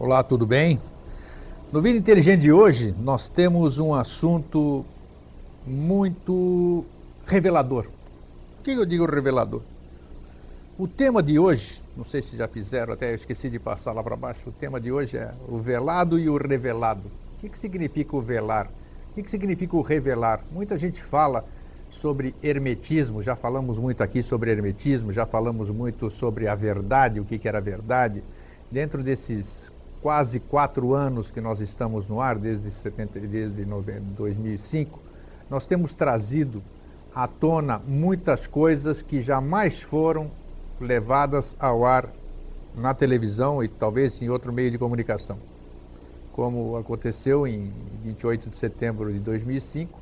Olá, tudo bem? No Vida Inteligente de hoje, nós temos um assunto muito revelador. Por que eu digo revelador? O tema de hoje, não sei se já fizeram, até eu esqueci de passar lá para baixo, o tema de hoje é o velado e o revelado. O que significa o velar? O que significa o revelar? Muita gente fala sobre hermetismo, já falamos muito aqui sobre hermetismo, já falamos muito sobre a verdade, o que era verdade. Dentro desses quase 4 anos que nós estamos no ar, desde 2005, nós temos trazido à tona muitas coisas que jamais foram levadas ao ar na televisão e talvez em outro meio de comunicação. Como aconteceu em 28 de setembro de 2005,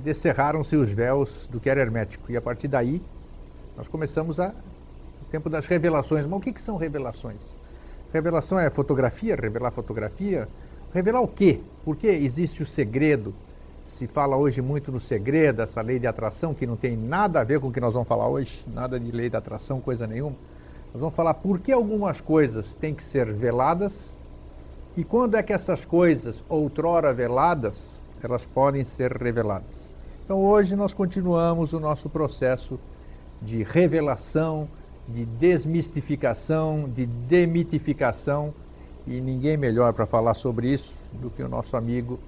descerraram-se os véus do que era hermético. E a partir daí, nós começamos o tempo das revelações. Mas o que são revelações? Revelação é fotografia, revelar fotografia. Revelar o quê? Por que existe o segredo? Se fala hoje muito no segredo, essa lei de atração, que não tem nada a ver com o que nós vamos falar hoje, nada de lei de atração, coisa nenhuma. Nós vamos falar por que algumas coisas têm que ser veladas e quando é que essas coisas, outrora veladas, elas podem ser reveladas. Então hoje nós continuamos o nosso processo de revelação, de desmistificação, de demitificação, e ninguém melhor para falar sobre isso do que o nosso amigo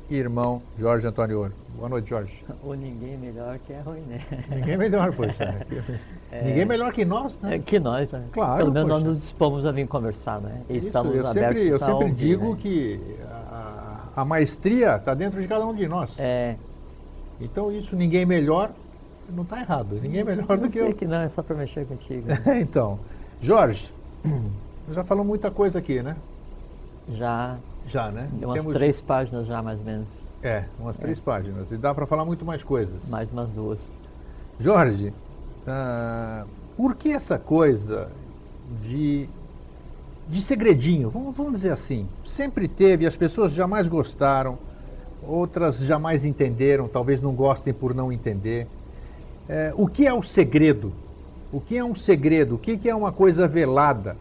e irmão Jorge Antônio Ouro. Boa noite, Jorge. Ou ninguém melhor que é ruim, né? Ninguém melhor, poxa. Ninguém melhor que nós, né? Que nós, né? Claro, pelo menos poxa. nós nos dispomos a vir conversar, né? E Isso, estamos eu abertos sempre a ouvir, digo, né? que a maestria está dentro de cada um de nós. Então isso, ninguém melhor, não está errado. Ninguém melhor do que eu. Sei que não, é só para mexer contigo. Então, Jorge, já falamos muita coisa aqui, né? Já né? umas 3 páginas já, mais ou menos. Umas 3 páginas. E dá para falar muito mais coisas. Mais umas 2. Jorge, por que essa coisa de segredinho? Vamos dizer assim. Sempre teve, as pessoas jamais gostaram, outras jamais entenderam, talvez não gostem por não entender. O que é o segredo? O que é um segredo? O que é uma coisa velada?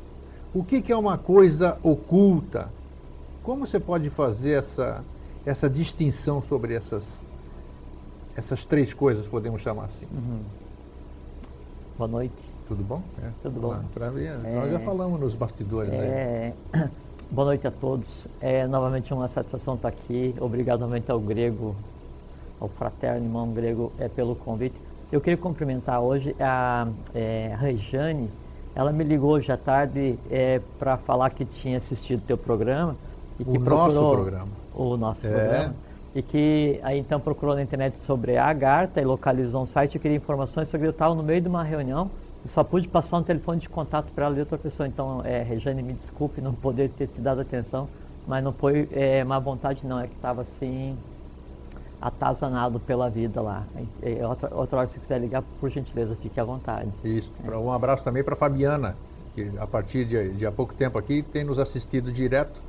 O que é uma coisa oculta? Como você pode fazer essa distinção sobre essas 3 coisas, podemos chamar assim? Boa noite. Tudo bom? Tudo bom. Nós já falamos nos bastidores. Boa noite a todos. Novamente uma satisfação estar aqui. Obrigado novamente ao Grego, ao fraterno irmão Grego, pelo convite. Eu queria cumprimentar hoje a Rejane. Ela me ligou hoje à tarde para falar que tinha assistido o teu programa. E que o nosso programa. E que aí então procurou na internet sobre a Agartha e localizou um site e queria informações, só que eu estava no meio de uma reunião e só pude passar um telefone de contato para ela de outra pessoa. Então, Rejane, me desculpe não poder ter te dado atenção, mas não foi má vontade não, é que estava assim, atazanado pela vida lá. Outra hora, se quiser ligar, por gentileza, fique à vontade. Isso, um abraço também para a Fabiana, que a partir de há pouco tempo aqui tem nos assistido direto,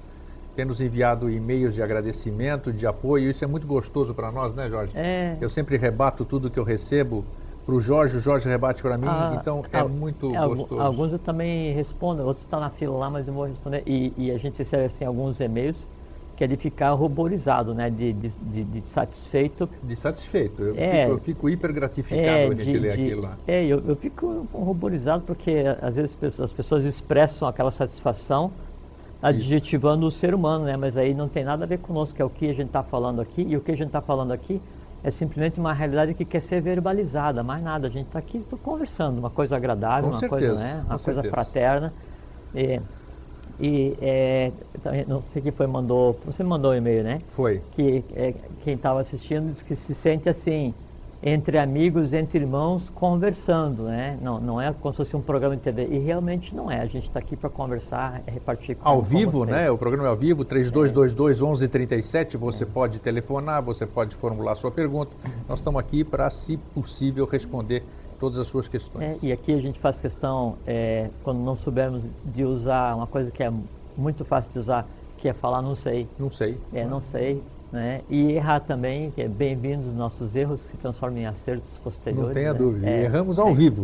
tem nos enviado e-mails de agradecimento, de apoio. Isso é muito gostoso para nós, né, Jorge? Eu sempre rebato tudo que eu recebo para o Jorge rebate para mim, então é muito gostoso. Alguns eu também respondo, outros estão na fila lá, mas eu vou responder. E a gente recebe assim, alguns e-mails que é de ficar ruborizado, né, de satisfeito. De satisfeito, eu fico hiper gratificado quando a gente lê aquilo lá. Eu fico ruborizado porque às vezes as pessoas expressam aquela satisfação adjetivando o ser humano, né? Mas aí não tem nada a ver conosco, que é o que a gente está falando aqui, e o que a gente está falando aqui é simplesmente uma realidade que quer ser verbalizada, mais nada, a gente está aqui conversando, uma coisa agradável, coisa, né? Uma coisa fraterna. Não sei quem foi, você mandou um e-mail, né? Foi. Que quem estava assistindo disse que se sente assim, entre amigos, entre irmãos, conversando, né? Não é como se fosse um programa de TV. E realmente não é. A gente está aqui para conversar, repartir com ao vivo, né? O programa é ao vivo, 3222-1137. Você pode telefonar, você pode formular sua pergunta. Nós estamos aqui para, se possível, responder todas as suas questões. E aqui a gente faz questão, quando não soubermos de usar uma coisa que é muito fácil de usar, que é falar não sei. Não sei. Não sei. Né? E errar também, que é bem-vindos os nossos erros, que se transformam em acertos posteriores. Não tenha né? dúvida, erramos ao vivo.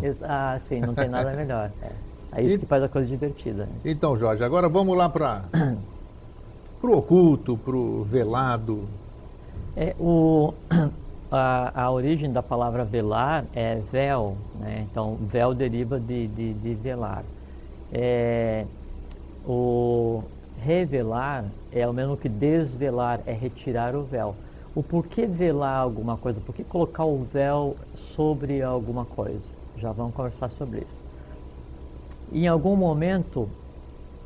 Sim, não tem nada melhor. É isso que faz a coisa divertida. Né? Então, Jorge, agora vamos lá para o oculto, para o velado. É, a origem da palavra velar é véu, né? Então véu deriva de velar. O revelar é o mesmo que desvelar, é retirar o véu. O porquê velar alguma coisa? Por que colocar o véu sobre alguma coisa? Já vamos conversar sobre isso. Em algum momento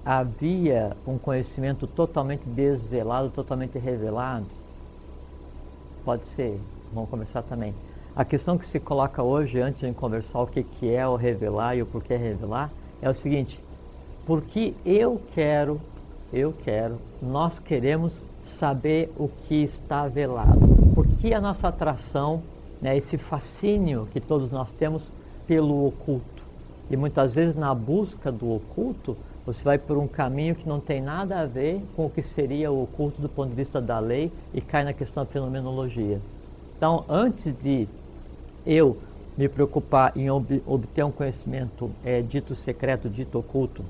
havia um conhecimento totalmente desvelado, totalmente revelado? Pode ser, vamos conversar também. A questão que se coloca hoje, antes de conversar o que é o revelar e o porquê revelar, é o seguinte: porque nós queremos saber o que está velado. Porque a nossa atração, né, esse fascínio que todos nós temos pelo oculto. E muitas vezes na busca do oculto, você vai por um caminho que não tem nada a ver com o que seria o oculto do ponto de vista da lei e cai na questão da fenomenologia. Então, antes de eu me preocupar em obter um conhecimento dito secreto, dito oculto,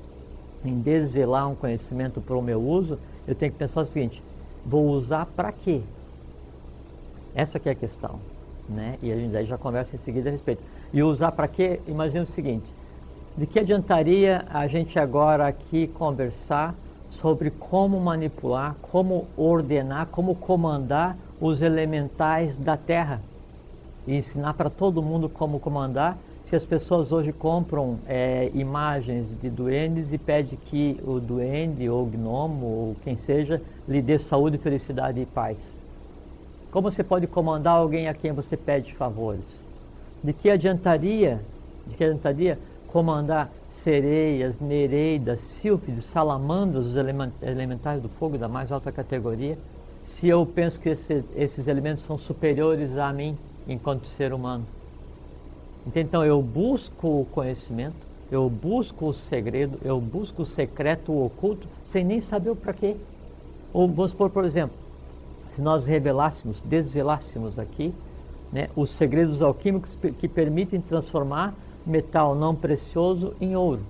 em desvelar um conhecimento para o meu uso, eu tenho que pensar o seguinte: vou usar para quê? Essa que é a questão, né? E a gente aí já conversa em seguida a respeito. E usar para quê? Imagina o seguinte: de que adiantaria a gente agora aqui conversar sobre como manipular, como ordenar, como comandar os elementais da Terra e ensinar para todo mundo como comandar, se as pessoas hoje compram imagens de duendes e pedem que o duende ou o gnomo ou quem seja lhe dê saúde, felicidade e paz? Como você pode comandar alguém a quem você pede favores? De que adiantaria comandar sereias, nereidas, sílfides, salamandras, os elementais do fogo da mais alta categoria, se eu penso que esses elementos são superiores a mim enquanto ser humano? Então eu busco o conhecimento, eu busco o segredo, eu busco o secreto, o oculto, sem nem saber o para quê. Ou vamos supor, por exemplo, se nós revelássemos, desvelássemos aqui, né, os segredos alquímicos que permitem transformar metal não precioso em ouro,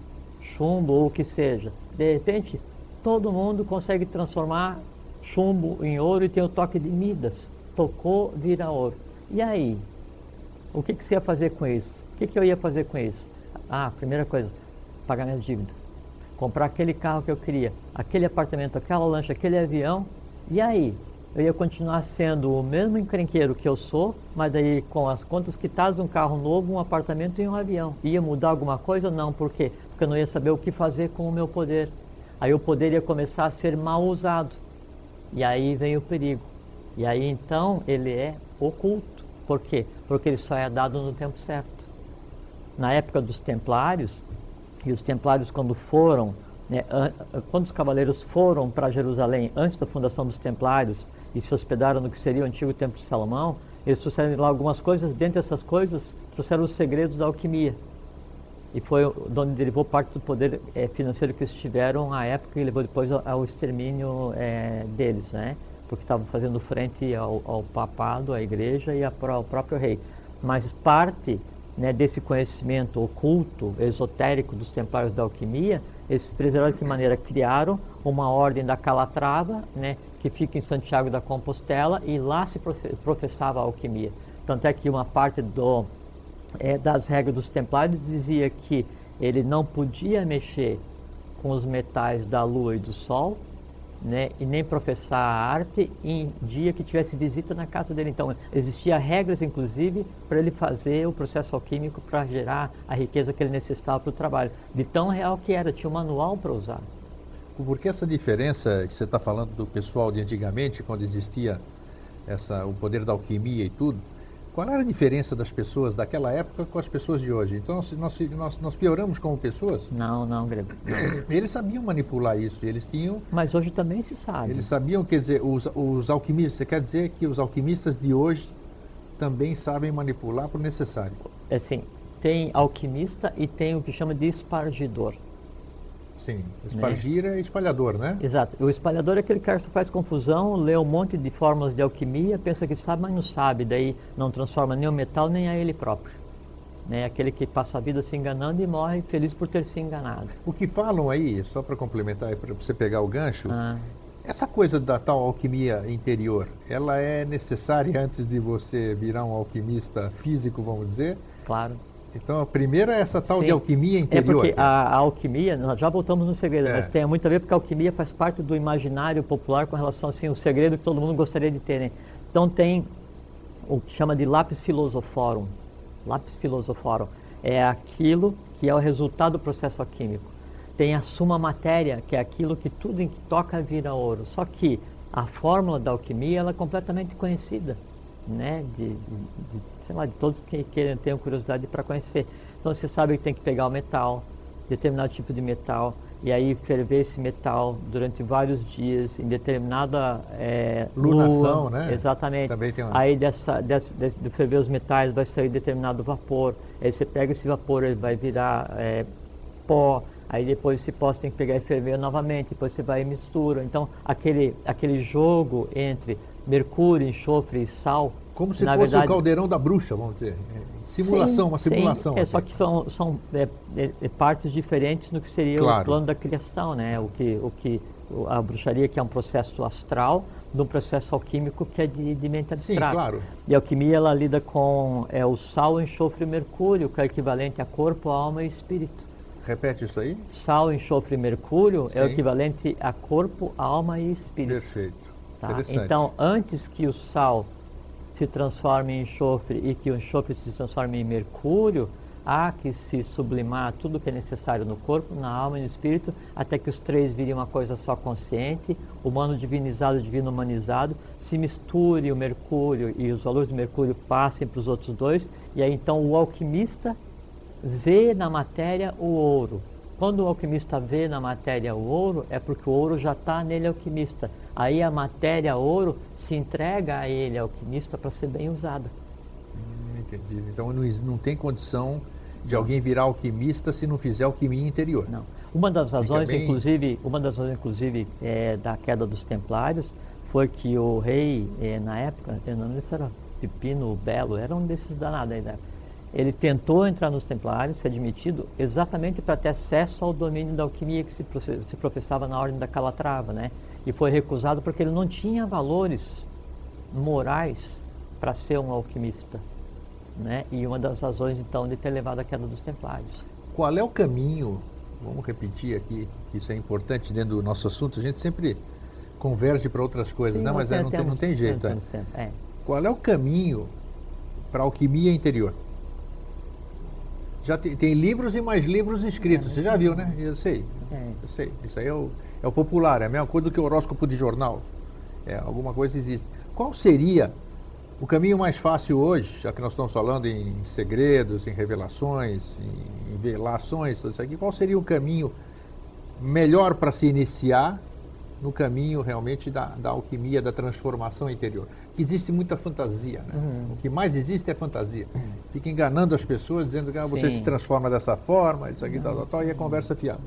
chumbo ou o que seja. De repente, todo mundo consegue transformar chumbo em ouro e tem o toque de Midas. Tocou, vira ouro. E aí? O que você ia fazer com isso? O que eu ia fazer com isso? Primeira coisa, pagar minhas dívidas. Comprar aquele carro que eu queria, aquele apartamento, aquela lancha, aquele avião. E aí? Eu ia continuar sendo o mesmo encrenqueiro que eu sou, mas daí com as contas quitadas, um carro novo, um apartamento e um avião. Ia mudar alguma coisa? Não. Por quê? Porque eu não ia saber o que fazer com o meu poder. Aí o poder ia começar a ser mal usado. E aí vem o perigo. E aí então ele é oculto. Por quê? Porque ele só é dado no tempo certo. Na época dos Templários, e os Templários quando foram, né, quando os cavaleiros foram para Jerusalém antes da fundação dos Templários e se hospedaram no que seria o antigo Templo de Salomão, eles trouxeram lá algumas coisas, dentre essas coisas trouxeram os segredos da alquimia. E foi de onde derivou parte do poder financeiro que eles tiveram à época e levou depois ao extermínio deles, né? Porque estavam fazendo frente ao papado, à igreja e ao próprio rei. Mas parte, né, desse conhecimento oculto, esotérico dos templários da alquimia, eles preservaram de que maneira? Criaram uma ordem da Calatrava, né, que fica em Santiago da Compostela, e lá se professava a alquimia. Tanto é que uma parte das regras dos templários dizia que ele não podia mexer com os metais da lua e do sol, né, e nem professar a arte em dia que tivesse visita na casa dele. Então existiam regras inclusive para ele fazer o processo alquímico para gerar a riqueza que ele necessitava para o trabalho, de tão real que era, tinha um manual para usar. Porque essa diferença que você está falando do pessoal de antigamente, quando existia o poder da alquimia e tudo, qual era a diferença das pessoas daquela época com as pessoas de hoje? Então nós pioramos como pessoas? Não, Grego. Eles sabiam manipular isso, eles tinham... Mas hoje também se sabe. Eles sabiam, quer dizer, os alquimistas, você quer dizer que os alquimistas de hoje também sabem manipular por necessário? Assim, tem alquimista e tem o que chama de espargidor. Sim, espargir é espalhador, né? Exato. O espalhador é aquele cara que faz confusão, lê um monte de fórmulas de alquimia, pensa que sabe, mas não sabe, daí não transforma nem o metal nem a ele próprio. né? Aquele que passa a vida se enganando e morre feliz por ter se enganado. O que falam aí, só para complementar, para você pegar o gancho, Ah, essa coisa da tal alquimia interior, ela é necessária antes de você virar um alquimista físico, vamos dizer? claro. Então, a primeira é essa tal de Sim. alquimia É interior. porque a alquimia, nós já voltamos no segredo, É. mas tem muito a ver porque a alquimia faz parte do imaginário popular com relação assim, o segredo que todo mundo gostaria de ter, né? Então tem o que chama de lápis filosoforum. Lápis filosoforum é aquilo que é o resultado do processo alquímico. Tem a suma matéria, que é aquilo que tudo em que toca vira ouro. Só que a fórmula da alquimia ela é completamente conhecida, né? Sei lá, de todos que tenham curiosidade para conhecer. Então você sabe que tem que pegar o metal, determinado tipo de metal, e aí ferver esse metal durante vários dias em determinada Lunação, lua, né? Exatamente. Também tem uma... Aí de ferver os metais vai sair determinado vapor. Aí você pega esse vapor, ele vai virar pó. Aí depois esse pó você tem que pegar e ferver novamente. Depois você vai e mistura. Então aquele jogo entre mercúrio, enxofre e sal. Como se na fosse verdade, o caldeirão da bruxa, vamos dizer. Simulação, sim, uma simulação. sim. Só que são partes diferentes no que seria Claro. o plano da criação, né? A bruxaria que é um processo astral, de um processo alquímico que é de mente abstrata. Sim, claro. E a alquimia ela lida com o sal, o enxofre e o mercúrio, que é equivalente a corpo, alma e espírito. Repete isso aí? Sal, enxofre e mercúrio é o Sim. equivalente a corpo, alma e espírito. Perfeito. Tá? Interessante. Então, antes que o sal se transforme em enxofre e que o enxofre se transforme em mercúrio, há que se sublimar tudo que é necessário no corpo, na alma e no espírito, até que os três virem uma coisa só consciente, humano divinizado, divino humanizado, se misture o mercúrio e os valores do mercúrio passem para os outros dois, e aí então o alquimista vê na matéria o ouro. Quando o alquimista vê na matéria o ouro, é porque o ouro já está nele alquimista. Aí a matéria ouro se entrega a ele, alquimista, para ser bem usada. Entendi. Então não tem condição de alguém virar alquimista se não fizer alquimia interior. Não. Uma das razões, bem... inclusive, da queda dos Templários foi que o rei, na época, eu não sei se era Pipino Belo, era um desses danados aí, né? Ele tentou entrar nos Templários, ser admitido, exatamente para ter acesso ao domínio da alquimia que se professava na Ordem da Calatrava, né? E foi recusado porque ele não tinha valores morais para ser um alquimista, né? E uma das razões, então, de ter levado à queda dos Templários. Qual é o caminho, vamos repetir aqui, isso é importante dentro do nosso assunto, a gente sempre converge para outras coisas, Sim, né? Mas não tem jeito. Qual é o caminho para a alquimia interior? Já tem livros e mais livros escritos, você já viu, né? Eu sei. Isso aí é o popular, é a mesma coisa do que o horóscopo de jornal. Alguma coisa existe. Qual seria o caminho mais fácil hoje, já que nós estamos falando em segredos, em revelações, em velações, tudo isso aqui, qual seria o caminho melhor para se iniciar no caminho realmente da alquimia, da transformação interior? Existe muita fantasia, né? O que mais existe é fantasia. Fica enganando as pessoas, dizendo que você se transforma dessa forma, isso aqui, tal, e a conversa fiada.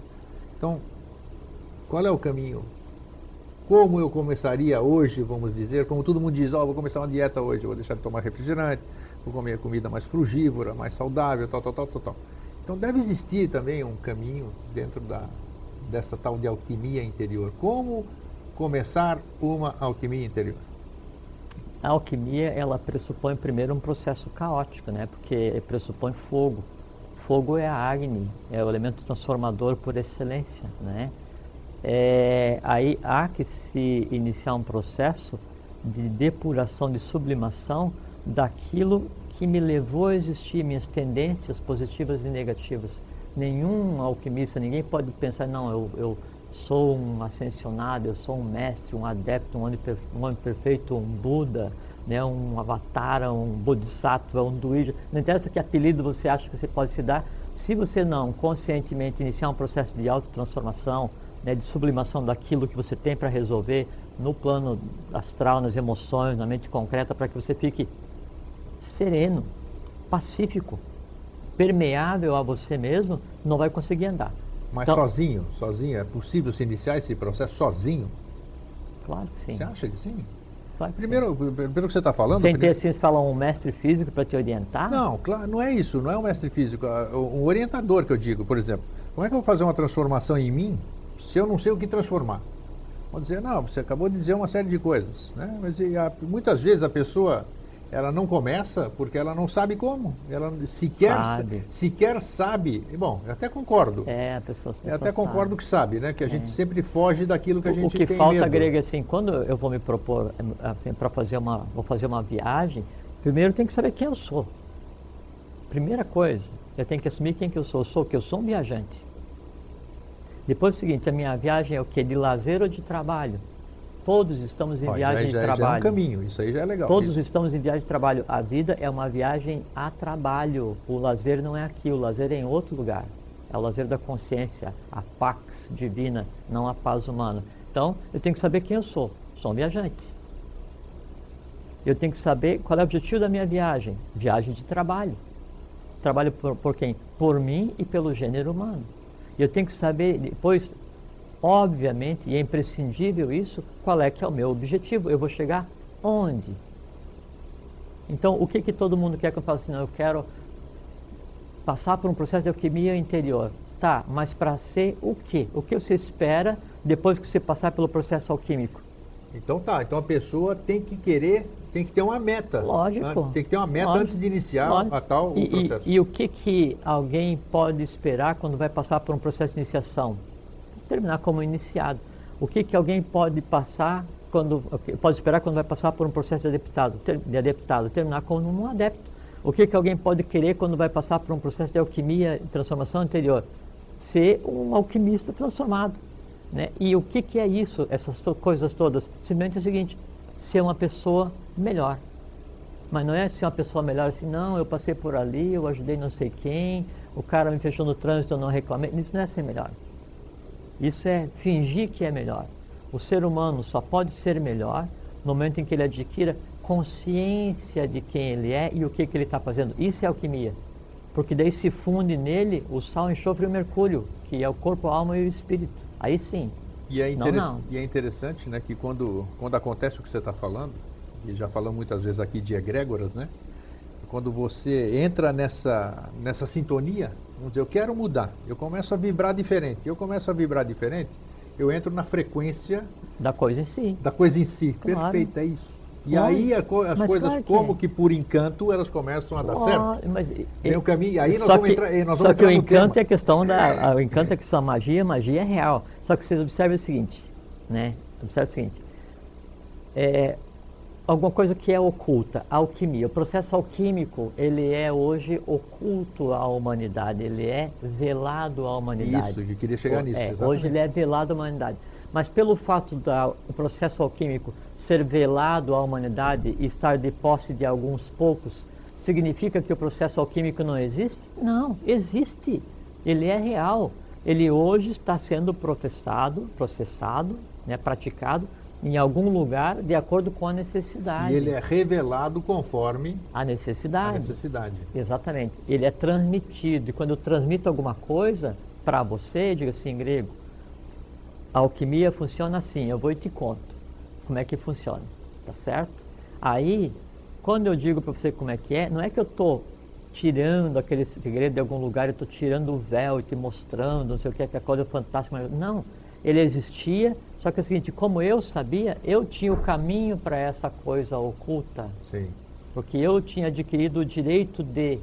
Então, qual é o caminho? Como eu começaria hoje, vamos dizer, como todo mundo diz, vou começar uma dieta hoje, vou deixar de tomar refrigerante, vou comer comida mais frugívora, mais saudável, tal. Então deve existir também um caminho dentro dessa tal de alquimia interior. Como começar uma alquimia interior? A alquimia, ela pressupõe primeiro um processo caótico, né? Porque pressupõe fogo. Fogo é a Agni, é o elemento transformador por excelência, né? Aí há que se iniciar um processo de depuração, de sublimação daquilo que me levou a existir, minhas tendências positivas e negativas. Nenhum alquimista, ninguém pode pensar, não, eu sou um ascensionado, eu sou um mestre, um adepto, um homem perfeito, um Buda, né, um avatar, um bodhisattva, um duija. Não interessa que apelido você acha que você pode se dar, se você não conscientemente iniciar um processo de autotransformação, né, de sublimação daquilo que você tem para resolver no plano astral, nas emoções, na mente concreta, para que você fique sereno, pacífico, permeável a você mesmo, não vai conseguir andar. Mas então, sozinho, é possível se iniciar esse processo sozinho? Claro que sim. Você acha que sim? Claro que Primeiro, pelo que você está falando... Sem ter, assim, você fala um mestre físico para te orientar? Não, claro, não é isso, não é um mestre físico, um orientador que eu digo, por exemplo. Como é que eu vou fazer uma transformação em mim se eu não sei o que transformar? Vou dizer, não, você acabou de dizer uma série de coisas, né? Mas muitas vezes a pessoa, ela não começa porque ela não sabe como. Ela sequer sabe. Bom, eu até concordo. A pessoa eu até concordo sabe. Que sabe, né? Que a gente sempre foge daquilo que a gente tem medo. O que falta, Grego, é assim, quando eu vou me propor assim, para vou fazer uma viagem, primeiro eu tenho que saber quem eu sou. Primeira coisa, eu tenho que assumir quem que eu sou. Eu sou um viajante. Depois é o seguinte, a minha viagem é o quê? De lazer ou de trabalho? Todos estamos em viagem de trabalho. Já é um caminho, isso aí já é legal. Todos estamos em viagem de trabalho. A vida é uma viagem a trabalho. O lazer não é aqui, o lazer é em outro lugar. É o lazer da consciência, a pax divina, não a paz humana. Então, eu tenho que saber quem eu sou. Sou um viajante. Eu tenho que saber qual é o objetivo da minha viagem. Viagem de trabalho. Trabalho por quem? Por mim e pelo gênero humano. Eu tenho que saber depois, obviamente, e é imprescindível isso, qual é que é o meu objetivo. Eu vou chegar onde? Então, o que todo mundo quer que eu faça assim? Não, eu quero passar por um processo de alquimia interior. Tá, mas para ser o quê? O que você espera depois que você passar pelo processo alquímico? Então a pessoa tem que ter uma meta. Lógico. Tem que ter uma meta antes de iniciar o processo. E o que alguém pode esperar quando vai passar por um processo de iniciação? Terminar como iniciado. O que alguém pode esperar quando vai passar por um processo de adeptado? Terminar como um adepto. O que alguém pode querer quando vai passar por um processo de alquimia e transformação interior? Ser um alquimista transformado. Né? E o que é isso, essas coisas todas? Simplesmente é o seguinte, ser uma pessoa melhor. Mas não é ser uma pessoa melhor assim, não, eu passei por ali, eu ajudei não sei quem, o cara me fechou no trânsito, eu não reclamei. Isso não é ser melhor. Isso é fingir que é melhor. O ser humano só pode ser melhor no momento em que ele adquira consciência de quem ele é e o que ele está fazendo. Isso é alquimia. Porque daí se funde nele o sal, enxofre e o mercúrio, que é o corpo, a alma e o espírito. Aí sim. E é interessante, né, que quando acontece o que você está falando, e já falamos muitas vezes aqui de egrégoras, né? Quando você entra nessa sintonia, vamos dizer, eu quero mudar, eu começo a vibrar diferente. Eu entro na frequência da coisa em si. Claro. Perfeito, é isso. E aí as coisas, claro como que por encanto, elas começam a dar certo. Mas, o caminho, aí nós vamos entrar Só que o encanto é a questão o encanto é que só magia é real. Só que vocês observem o seguinte, né? Alguma coisa que é oculta, a alquimia. O processo alquímico, ele é hoje oculto à humanidade, ele é velado à humanidade. Isso, eu queria chegar nisso, exatamente. Hoje ele é velado à humanidade. Mas pelo fato do processo alquímico ser velado à humanidade e estar de posse de alguns poucos, significa que o processo alquímico não existe? Não, existe. Ele é real. Ele hoje está sendo processado, né, praticado em algum lugar de acordo com a necessidade. E ele é revelado conforme a necessidade. Exatamente. Ele é transmitido. E quando eu transmito alguma coisa para você, diga assim em grego, a alquimia funciona assim, eu vou e te conto como é que funciona, tá certo? Aí, quando eu digo para você como é que é, não é que eu estou tirando aquele segredo de algum lugar, eu estou tirando o véu e te mostrando, não sei o que a coisa fantástica, não, ele existia, só que é o seguinte, como eu sabia, eu tinha o caminho para essa coisa oculta. Sim. Porque eu tinha adquirido o direito de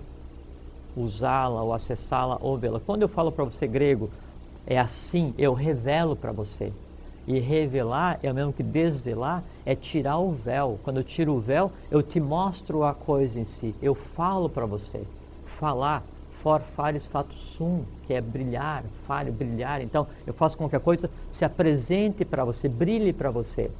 usá-la, ou acessá-la, ou vê-la. Quando eu falo para você grego, é assim, eu revelo para você. E revelar é o mesmo que desvelar, é tirar o véu. Quando eu tiro o véu, eu te mostro a coisa em si. Eu falo para você. Falar, for fares fato sum, que é brilhar, fale, brilhar. Então, eu faço com que a coisa se apresente para você, brilhe para você.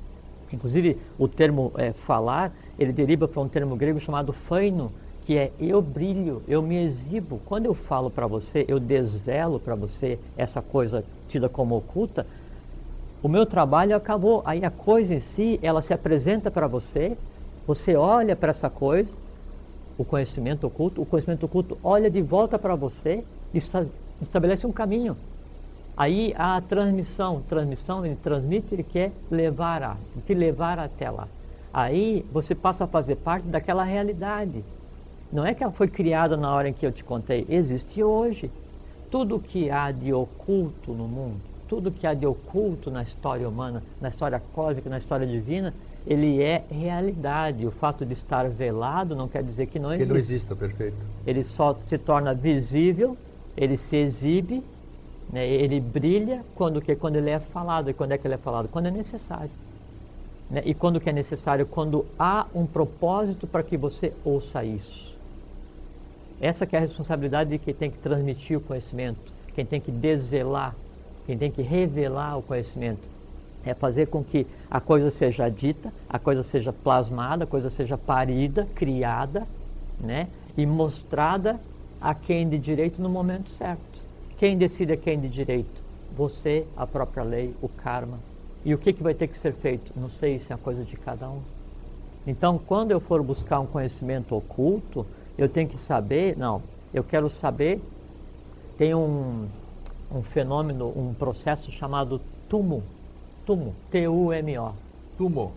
Inclusive, o termo falar, ele deriva para um termo grego chamado phaino, que é eu brilho, eu me exibo. Quando eu falo para você, eu desvelo para você essa coisa tida como oculta, o meu trabalho acabou. Aí a coisa em si, ela se apresenta para você, você olha para essa coisa, o conhecimento oculto olha de volta para você e estabelece um caminho. Aí a transmissão, ele transmite, ele quer te levar até lá. Aí você passa a fazer parte daquela realidade. Não é que ela foi criada na hora em que eu te contei, existe hoje. Tudo que há de oculto no mundo, tudo que há de oculto na história humana, na história cósmica, na história divina, ele é realidade. O fato de estar velado não quer dizer que não existe. Que não exista, perfeito. Ele só se torna visível, ele se exibe, né, ele brilha quando ele é falado. E quando é que ele é falado? Quando é necessário. Né? E quando que é necessário? Quando há um propósito para que você ouça isso. Essa que é a responsabilidade de quem tem que transmitir o conhecimento, quem tem que desvelar, quem tem que revelar o conhecimento. É fazer com que a coisa seja dita, a coisa seja plasmada, a coisa seja parida, criada, né? E mostrada a quem de direito no momento certo. Quem decide é quem de direito? Você, a própria lei, o karma. E o que vai ter que ser feito? Não sei, isso é a coisa de cada um. Então, quando eu for buscar um conhecimento oculto, eu tenho que saber, eu quero saber, tem um fenômeno, um processo chamado tumo, T-U-M-O. Tumo.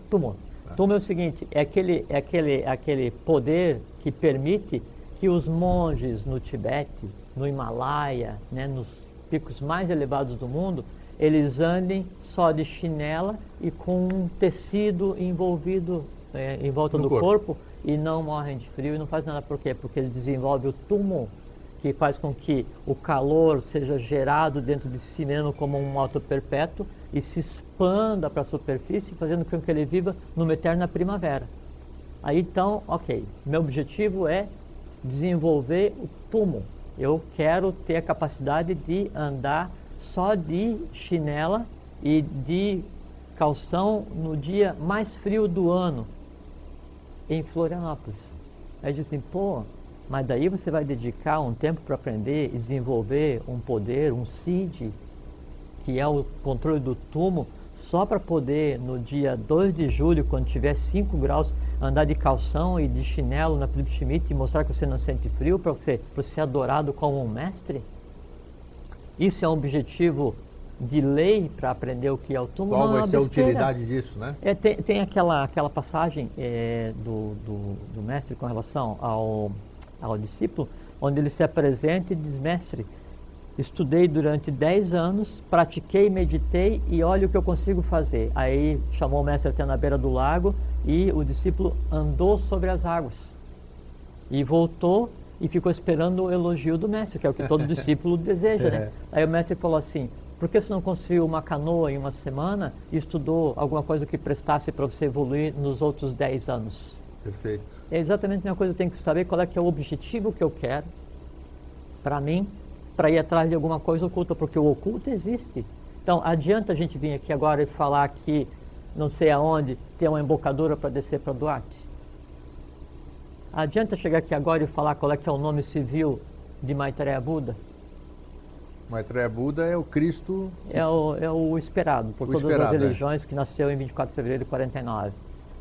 Tumo é o seguinte, é aquele poder que permite que os monges no Tibete, no Himalaia, né, nos picos mais elevados do mundo, eles andem só de chinela e com um tecido envolvido em volta do corpo e não morrem de frio e não fazem nada. Por quê? Porque ele desenvolve o tumo, que faz com que o calor seja gerado dentro de si mesmo como um moto perpétuo e se expanda para a superfície, fazendo com que ele viva numa eterna primavera. Aí então, ok, meu objetivo é desenvolver o tumo. Eu quero ter a capacidade de andar só de chinela e de calção no dia mais frio do ano, em Florianópolis. Aí diz assim, mas daí você vai dedicar um tempo para aprender e desenvolver um poder, um CID, que é o controle do tumo, só para poder, no dia 2 de julho, quando tiver 5 graus, andar de calção e de chinelo na Philip Schmidt e mostrar que você não sente frio, para você ser adorado como um mestre? Isso é um objetivo de lei para aprender o que é o tumo? Qual vai ser a utilidade disso, né? Tem aquela passagem do mestre com relação ao discípulo, onde ele se apresenta e diz, mestre, estudei durante 10 anos, pratiquei, meditei e olha o que eu consigo fazer. Aí chamou o mestre até na beira do lago e o discípulo andou sobre as águas. E voltou e ficou esperando o elogio do mestre, que é o que todo discípulo deseja, né? Aí o mestre falou assim, por que você não construiu uma canoa em uma semana e estudou alguma coisa que prestasse para você evoluir nos outros 10 anos? Perfeito. É exatamente a mesma coisa, eu tenho que saber qual é que é o objetivo que eu quero para mim, para ir atrás de alguma coisa oculta, porque o oculto existe. Então, adianta a gente vir aqui agora e falar que não sei aonde tem uma embocadura para descer para Duarte? Adianta chegar aqui agora e falar qual é que é o nome civil de Maitreya Buda? Maitreya Buda é o Cristo... É o esperado, por todas as religiões, que nasceu em 24 de fevereiro de 49.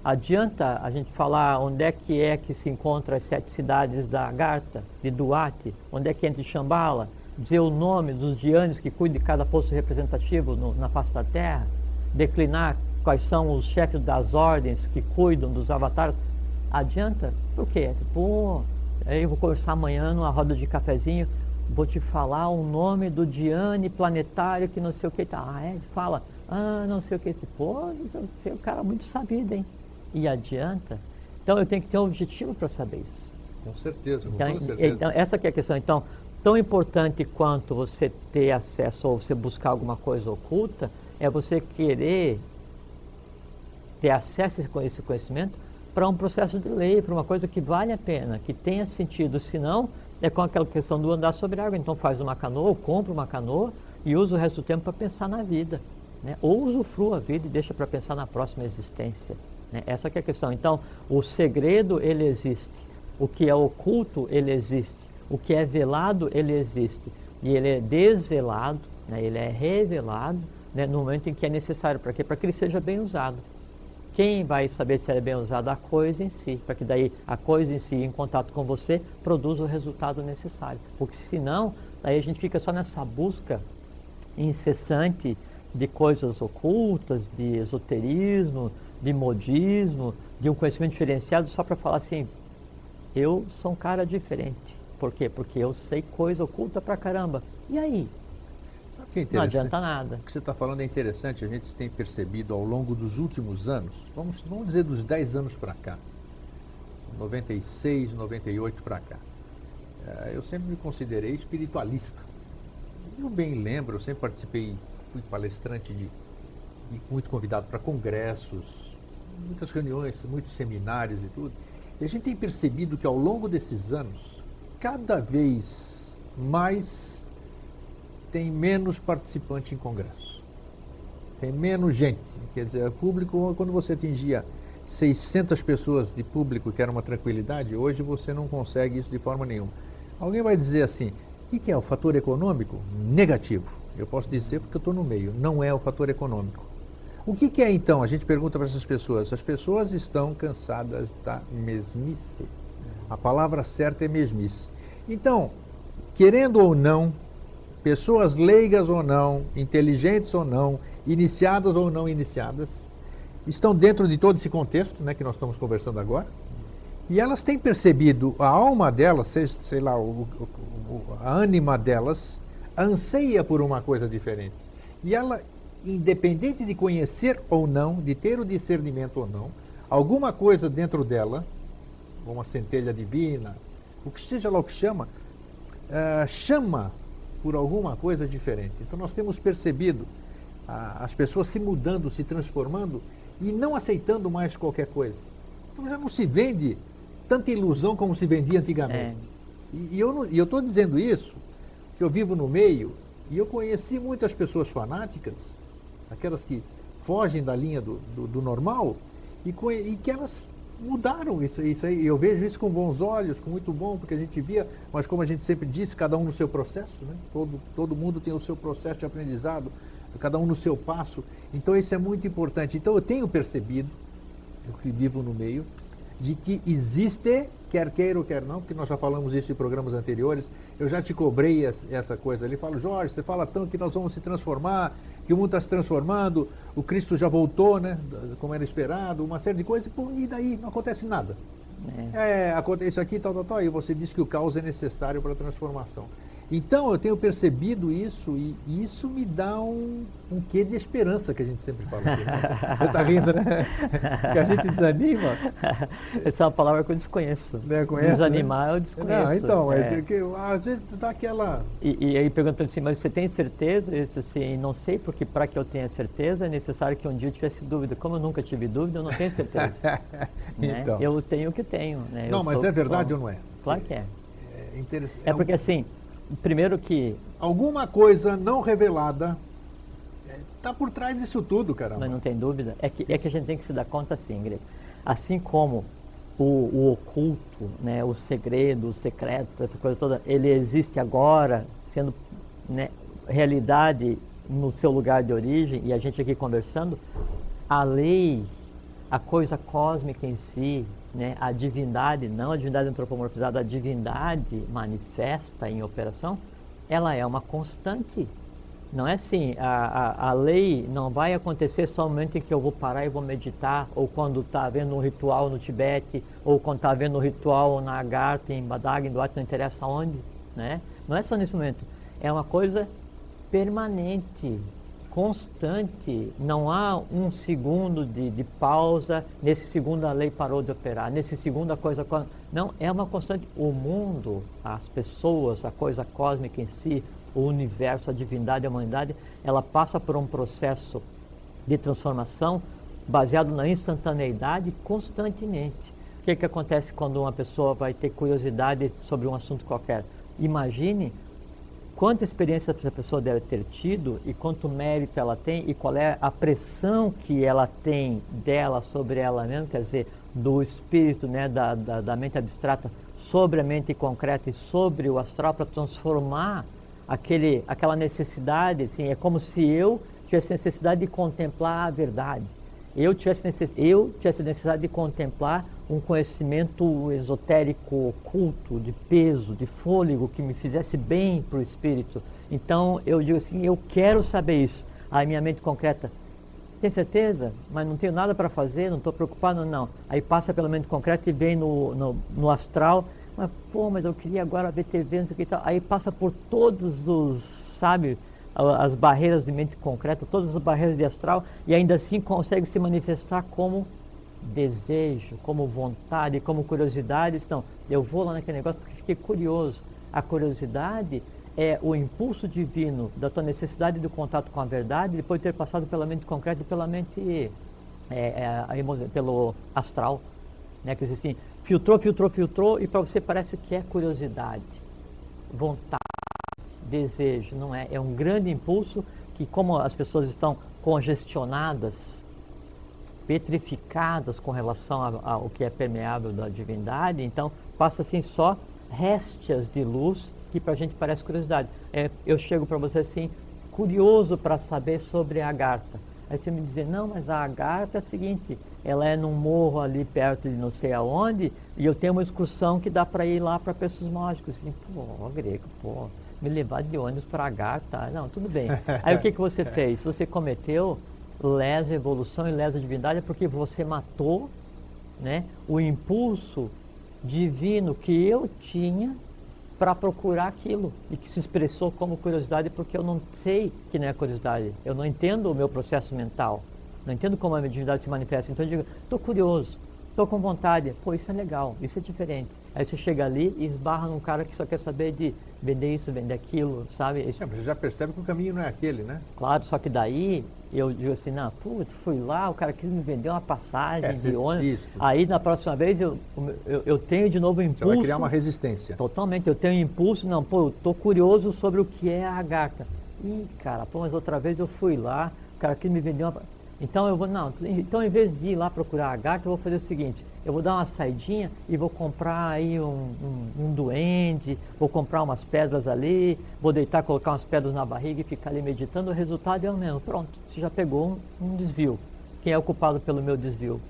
Adianta a gente falar onde é que se encontram as 7 cidades da Agartha, de Duarte, onde é que entra Shambhala, dizer o nome dos Dhyanis que cuidam de cada posto representativo na face da Terra, declinar quais são os chefes das ordens que cuidam dos avatares. Adianta? Por quê? Aí eu vou conversar amanhã numa roda de cafezinho, vou te falar o nome do Dhyani planetário que não sei o que tá. Fala, não sei o que. Você é um cara muito sabido, hein? E adianta? Então eu tenho que ter um objetivo para saber isso. Com certeza, com toda certeza. Então, essa que é a questão. Então, tão importante quanto você ter acesso ou você buscar alguma coisa oculta, é você querer ter acesso a esse conhecimento para um processo de lei, para uma coisa que vale a pena, que tenha sentido. Senão, é com aquela questão do andar sobre água. Então faz uma canoa, ou compra uma canoa e usa o resto do tempo para pensar na vida, né? Ou usufrua a vida e deixa para pensar na próxima existência, né? Essa que é a questão. Então, o segredo, ele existe. O que é oculto, ele existe. O que é velado, ele existe. E ele é desvelado, né? Ele é revelado, né? No momento em que é necessário. Para quê? Para que ele seja bem usado. Quem vai saber se é bem usado? A coisa em si, para que daí a coisa em si, em contato com você, produza o resultado necessário. Porque senão, aí a gente fica só nessa busca incessante de coisas ocultas, de esoterismo, de modismo, de um conhecimento diferenciado só para falar assim, eu sou um cara diferente. Por quê? Porque eu sei coisa oculta pra caramba. E aí? Sabe o que é Não interessante? adianta nada. O que você está falando é interessante, a gente tem percebido ao longo dos últimos anos, vamos dizer dos 10 anos para cá, 96, 98 para cá. Eu sempre me considerei espiritualista. Eu bem lembro, eu sempre participei, fui palestrante e muito convidado para congressos, muitas reuniões, muitos seminários e tudo. E a gente tem percebido que ao longo desses anos, cada vez mais tem menos participante em congresso. Tem menos gente. Quer dizer, o público, quando você atingia 600 pessoas de público, que era uma tranquilidade, hoje você não consegue isso de forma nenhuma. Alguém vai dizer assim, o que é o fator econômico? Negativo. Eu posso dizer porque eu estou no meio. Não é o fator econômico. O que é então? A gente pergunta para essas pessoas. As pessoas estão cansadas da mesmice. A palavra certa é mesmice. Então, querendo ou não, pessoas leigas ou não, inteligentes ou não, iniciadas ou não iniciadas, estão dentro de todo esse contexto, né, que nós estamos conversando agora, e elas têm percebido, a alma delas, sei lá, a ânima delas, anseia por uma coisa diferente. E ela, independente de conhecer ou não, de ter o discernimento ou não, alguma coisa dentro dela, uma centelha divina, o que seja lá o que chama, chama por alguma coisa diferente. Então nós temos percebido as pessoas se mudando, se transformando e não aceitando mais qualquer coisa. Então já não se vende tanta ilusão como se vendia antigamente. E eu estou dizendo isso, que eu vivo no meio, e eu conheci muitas pessoas fanáticas, aquelas que fogem da linha do normal, e que elas mudaram isso aí. Eu vejo isso com bons olhos, com muito bom, porque a gente via, mas como a gente sempre disse, cada um no seu processo, né? Todo mundo tem o seu processo de aprendizado, cada um no seu passo. Então isso é muito importante. Então eu tenho percebido, eu que vivo no meio, de que existe, quer queira ou quer não, porque nós já falamos isso em programas anteriores, eu já te cobrei essa coisa ali, falo, Jorge, você fala tanto que nós vamos se transformar, que o mundo está se transformando, o Cristo já voltou, né, como era esperado, uma série de coisas, pô, e daí não acontece nada. Acontece isso aqui, tal, e você diz que o caos é necessário para a transformação. Então eu tenho percebido isso e isso me dá um quê de esperança que a gente sempre fala aqui, né? Você está rindo, né? Que a gente desanima. Essa é uma palavra que eu desconheço. Conhece, desanimar, né? eu desconheço. Não, então, às vezes dá aquela... E aí pergunta assim, mas você tem certeza? Eu disse assim, não sei, porque para que eu tenha certeza é necessário que um dia eu tivesse dúvida. Como eu nunca tive dúvida, eu não tenho certeza. Então. Né? Eu tenho o que tenho. Né? Não, mas é verdade ou não é? Claro que é. É interessante. É porque assim, primeiro que... Alguma coisa não revelada está por trás disso tudo, caramba. Mas não tem dúvida. É que a gente tem que se dar conta assim, Grego. Assim como o oculto, né, o segredo, o secreto, essa coisa toda, ele existe agora, sendo, né, realidade no seu lugar de origem, e a gente aqui conversando, a lei, a coisa cósmica em si, né, a divindade, não a divindade antropomorfizada, a divindade manifesta em operação, ela é uma constante. Não é assim, a lei não vai acontecer só no momento em que eu vou parar e vou meditar, ou quando está havendo um ritual no Tibete, ou quando está havendo um ritual na Agartha, em Badag, em Duat, não interessa onde, né? Não é só nesse momento, é uma coisa permanente, constante, não há um segundo de pausa, nesse segundo a lei parou de operar, nesse segundo a coisa... Não, é uma constante, o mundo, as pessoas, a coisa cósmica em si, o universo, a divindade, a humanidade, ela passa por um processo de transformação baseado na instantaneidade constantemente. O que acontece quando uma pessoa vai ter curiosidade sobre um assunto qualquer? Imagine quanta experiência essa pessoa deve ter tido e quanto mérito ela tem e qual é a pressão que ela tem dela sobre ela mesma, quer dizer, do espírito, né, da mente abstrata sobre a mente concreta e sobre o astral para transformar aquela necessidade, assim, é como se eu tivesse necessidade de contemplar a verdade. Eu tivesse necessidade de contemplar um conhecimento esotérico, oculto, de peso, de fôlego, que me fizesse bem para o espírito. Então eu digo assim, eu quero saber isso. Aí minha mente concreta, Tem certeza? Mas não tenho nada para fazer, não estou preocupado, não. Aí passa pela mente concreta e vem no astral. Mas, pô, mas eu queria agora ver TV, não sei o que e tal. Aí passa por todos os, sabe, as barreiras de mente concreta, todas as barreiras de astral, e ainda assim consegue se manifestar como desejo, como vontade, como curiosidade. Então, eu vou lá naquele negócio porque fiquei curioso. A curiosidade é o impulso divino da tua necessidade de contato com a verdade, depois de ter passado pela mente concreta e pela mente, pelo astral, né? Que assim, filtrou, e para você parece que é curiosidade, vontade, desejo, não é? É um grande impulso que, como as pessoas estão congestionadas, petrificadas com relação ao que é permeável da divindade, então passa assim só réstias de luz que para a gente parece curiosidade. Eu chego para você assim, curioso para saber sobre a Agartha. Aí você me diz, não, mas a Agartha é o seguinte, ela é num morro ali perto de não sei aonde, e eu tenho uma excursão que dá para ir lá para Preços Mágicos. Assim, pô, grego, pô, me levar de ônibus para Agartha, não, tudo bem. Aí o que você fez? Você cometeu lesa evolução e lesa divindade porque você matou, né, o impulso divino que eu tinha para procurar aquilo e que se expressou como curiosidade, porque eu não sei que não é curiosidade, eu não entendo o meu processo mental, não entendo como a mediunidade se manifesta. Então eu digo, estou curioso, estou com vontade, pô, isso é legal, isso é diferente. Aí você chega ali e esbarra num cara que só quer saber de vender isso, vender aquilo, sabe? Mas você já percebe que o caminho não é aquele, né? Claro, só que daí eu digo assim, não, putz, fui lá, o cara quis me vender uma passagem de ônibus. Isso. Aí na próxima vez eu tenho de novo impulso. Você vai criar uma resistência. Totalmente, eu tenho impulso, não, pô, eu tô curioso sobre o que é a Agartha. Ih, cara, pô, mas outra vez eu fui lá, o cara quis me vender uma... Então eu vou, não, então em vez de ir lá procurar a Agartha, eu vou fazer o seguinte, eu vou dar uma saidinha e vou comprar aí um duende, vou comprar umas pedras ali, vou deitar, colocar umas pedras na barriga e ficar ali meditando, o resultado é o mesmo. Pronto, você já pegou um desvio. Quem é o culpado pelo meu desvio?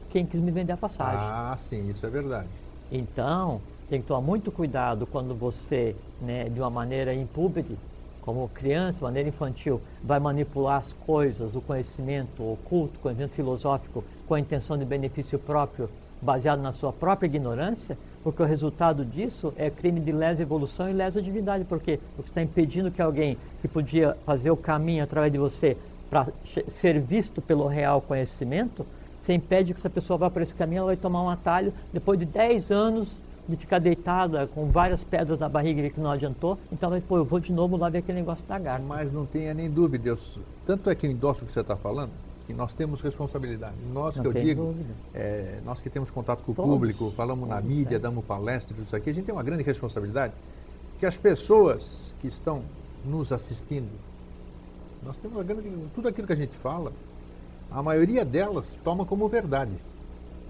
Quem quis me vender a passagem. Ah, sim, isso é verdade. Então, tem que tomar muito cuidado quando você, né, de uma maneira impúbere, como criança, de maneira infantil, vai manipular as coisas, o conhecimento oculto, o conhecimento filosófico, com a intenção de benefício próprio, baseado na sua própria ignorância, porque o resultado disso é crime de lesa evolução e lesa divindade, porque você está impedindo que alguém que podia fazer o caminho através de você para ser visto pelo real conhecimento, você impede que essa pessoa vá por esse caminho, ela vai tomar um atalho depois de 10 anos de ficar deitada com várias pedras na barriga e ver que não adiantou, então pô, eu vou de novo lá ver aquele negócio da Agartha. Mas não tenha nem dúvida, tanto é que eu endosso o que você está falando, que nós temos responsabilidade. Nós, Não que eu tem digo, dúvida. nós que temos contato com o Todos. público, falamos na Todos, mídia, damos palestras, tudo isso aqui, a gente tem uma grande responsabilidade, que as pessoas que estão nos assistindo, nós temos uma grande, tudo aquilo que a gente fala, a maioria delas toma como verdade.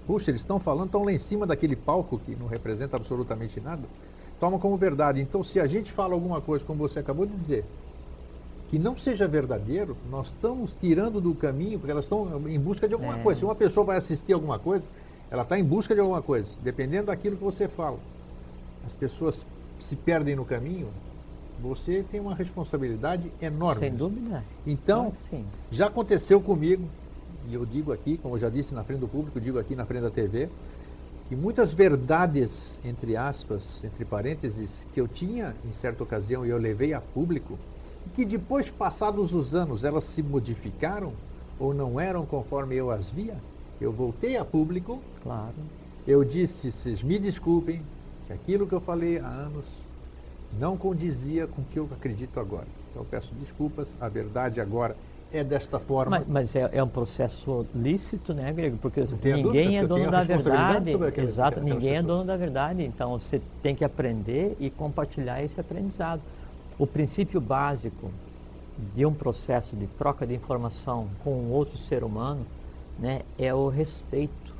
Puxa, eles estão falando, estão lá em cima daquele palco que não representa absolutamente nada, toma como verdade. Então, se a gente fala alguma coisa, como você acabou de dizer, que não seja verdadeiro, nós estamos tirando do caminho, porque elas estão em busca de alguma coisa. Se uma pessoa vai assistir alguma coisa, ela está em busca de alguma coisa, dependendo daquilo que você fala. As pessoas se perdem no caminho, você tem uma responsabilidade enorme. Sem dúvida. Então, Claro que sim. já aconteceu comigo, e eu digo aqui, como eu já disse na frente do público, eu digo aqui na frente da TV, que muitas verdades, entre aspas, entre parênteses, que eu tinha em certa ocasião e eu levei a público, e que depois, passados os anos, elas se modificaram ou não eram conforme eu as via, eu voltei a público, Claro. eu disse, vocês me desculpem, que aquilo que eu falei há anos não condizia com o que eu acredito agora. Então eu peço desculpas, a verdade agora é desta forma. Mas é um processo lícito, né, Grego? Porque tenha ninguém dúvida, é eu dono tenho da responsabilidade verdade. sobre aquelas- Exato, aquelas ninguém é pessoas. dono da verdade. Então você tem que aprender e compartilhar esse aprendizado. O princípio básico de um processo de troca de informação com um outro ser humano, né, é o respeito.